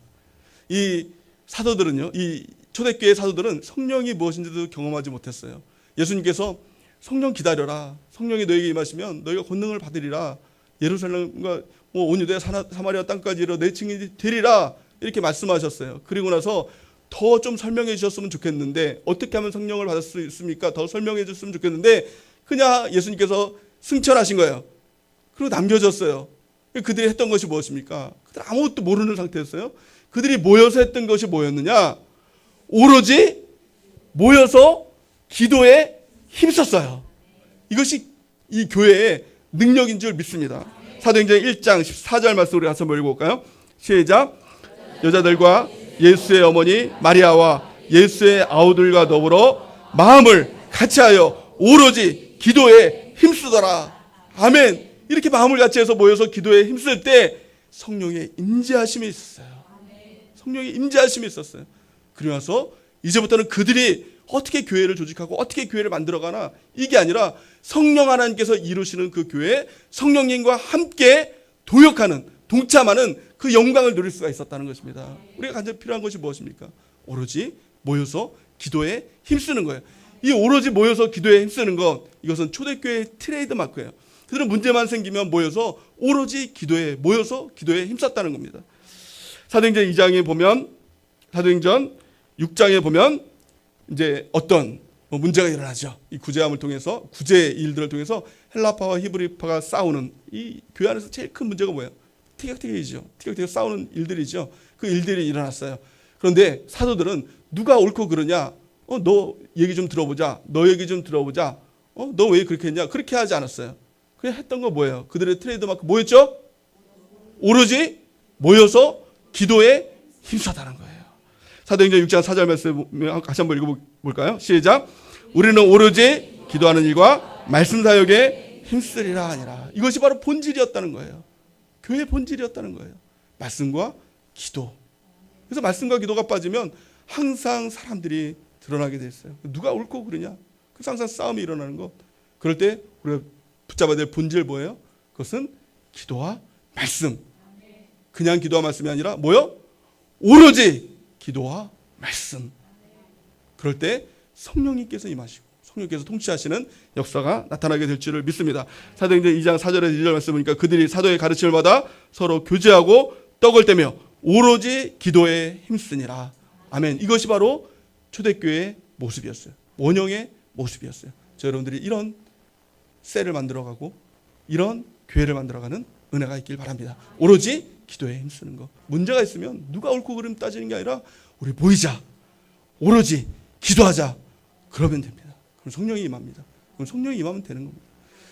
이 사도들은요, 이 초대교회 사도들은 성령이 무엇인지도 경험하지 못했어요. 예수님께서 성령 기다려라, 성령이 너에게 임하시면 너희가 권능을 받으리라, 예루살렘과 온 유대야 사마리아 땅까지 이르러 내 증인이 되리라, 이렇게 말씀하셨어요. 그리고 나서 더 좀 설명해 주셨으면 좋겠는데, 어떻게 하면 성령을 받을 수 있습니까? 더 설명해 줬으면 좋겠는데 그냥 예수님께서 승천하신 거예요. 그리고 남겨졌어요. 그들이 했던 것이 무엇입니까? 그들 아무것도 모르는 상태였어요. 그들이 모여서 했던 것이 뭐였느냐? 오로지 모여서 기도에 힘썼어요. 이것이 이 교회의 능력인 줄 믿습니다. 사도행전 1장 14절 말씀 우리 한번 읽어볼까요? 시작. 여자들과 예수의 어머니 마리아와 예수의 아우들과 더불어 마음을 같이하여 오로지 기도에 힘쓰더라. 아멘. 이렇게 마음을 같이해서 모여서 기도에 힘쓸 때 성령의 임재하심이 있었어요. 성령의 임재하심이 있었어요. 그리고 나서 이제부터는 그들이 어떻게 교회를 조직하고 어떻게 교회를 만들어가나, 이게 아니라 성령 하나님께서 이루시는 그 교회에 성령님과 함께 도역하는, 동참하는 그 영광을 누릴 수가 있었다는 것입니다. 우리가 간절히 필요한 것이 무엇입니까? 오로지 모여서 기도에 힘쓰는 거예요. 이 오로지 모여서 기도에 힘쓰는 것, 이것은 초대교회의 트레이드 마크예요. 그들은 문제만 생기면 모여서 오로지 모여서 기도에 힘썼다는 겁니다. 사도행전 2장에 보면, 사도행전 6장에 보면 이제 어떤 문제가 일어나죠. 이 구제함을 통해서, 구제 일들을 통해서 헬라파와 히브리파가 싸우는, 이 교회 안에서 제일 큰 문제가 뭐예요? 티격태격이죠. 티격태격 싸우는 일들이죠. 그 일들이 일어났어요. 그런데 사도들은 누가 옳고 그러냐, 너 얘기 좀 들어보자, 너 얘기 좀 들어보자, 너 왜 그렇게 했냐, 그렇게 하지 않았어요. 그냥 했던 거 뭐예요? 그들의 트레이드마크 뭐였죠? 오로지 모여서 기도에 힘쓰다는 거예요. 사도행전 6장 4절 말씀 같이 한번 읽어볼까요? 시작. 우리는 오로지 기도하는 일과 말씀 사역에 힘쓰리라 하니라. 이것이 바로 본질이었다는 거예요. 교회의 본질이었다는 거예요. 말씀과 기도. 그래서 말씀과 기도가 빠지면 항상 사람들이 드러나게 돼 있어요. 누가 옳고 그러냐? 그래서 항상 싸움이 일어나는 것. 그럴 때 우리가 붙잡아야 될 본질 뭐예요? 그것은 기도와 말씀. 그냥 기도와 말씀이 아니라 뭐요? 오로지 기도와 말씀. 그럴 때 성령님께서 임하시고 성령께서 통치하시는 역사가 나타나게 될 줄을 믿습니다. 사도행전 2장 4절에서 2절 말씀 보니까 그들이 사도의 가르침을 받아 서로 교제하고 떡을 떼며 오로지 기도에 힘쓰니라. 아멘. 이것이 바로 초대교회의 모습이었어요. 원형의 모습이었어요. 저 여러분들이 이런 셀을 만들어가고 이런 교회를 만들어가는 은혜가 있길 바랍니다. 오로지 기도에 힘쓰는 거. 문제가 있으면 누가 옳고 그름 따지는 게 아니라 우리 모이자. 오로지 기도하자. 그러면 됩니다. 그럼 성령이 임합니다. 그럼 성령이 임하면 되는 겁니다.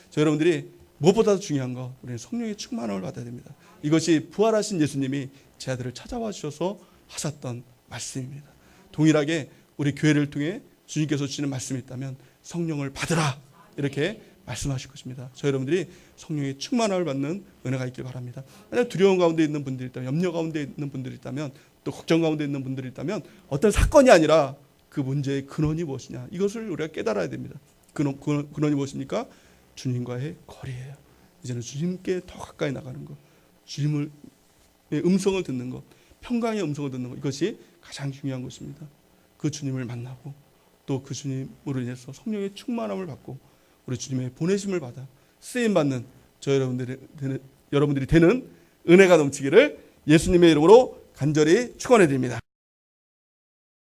저 여러분들이 무엇보다도 중요한 거 우리는 성령의 충만함을 받아야 됩니다. 이것이 부활하신 예수님이 제 아들을 찾아와 주셔서 하셨던 말씀입니다. 동일하게 우리 교회를 통해 주님께서 주시는 말씀이 있다면 성령을 받으라 이렇게 말씀하실 것입니다. 저 여러분들이 성령의 충만함을 받는 은혜가 있길 바랍니다. 만약 두려움 가운데 있는 분들이 있다면, 염려 가운데 있는 분들이 있다면, 또 걱정 가운데 있는 분들이 있다면 어떤 사건이 아니라 그 문제의 근원이 무엇이냐 이것을 우리가 깨달아야 됩니다. 근원이 무엇입니까? 주님과의 거리예요. 이제는 주님께 더 가까이 나가는 것, 주님의 음성을 듣는 것, 평강의 음성을 듣는 것, 이것이 가장 중요한 것입니다. 그 주님을 만나고 또 그 주님으로 인해서 성령의 충만함을 받고 우리 주님의 보내심을 받아 쓰임받는 저 여러분들이 되는 은혜가 넘치기를 예수님의 이름으로 간절히 축원해 드립니다.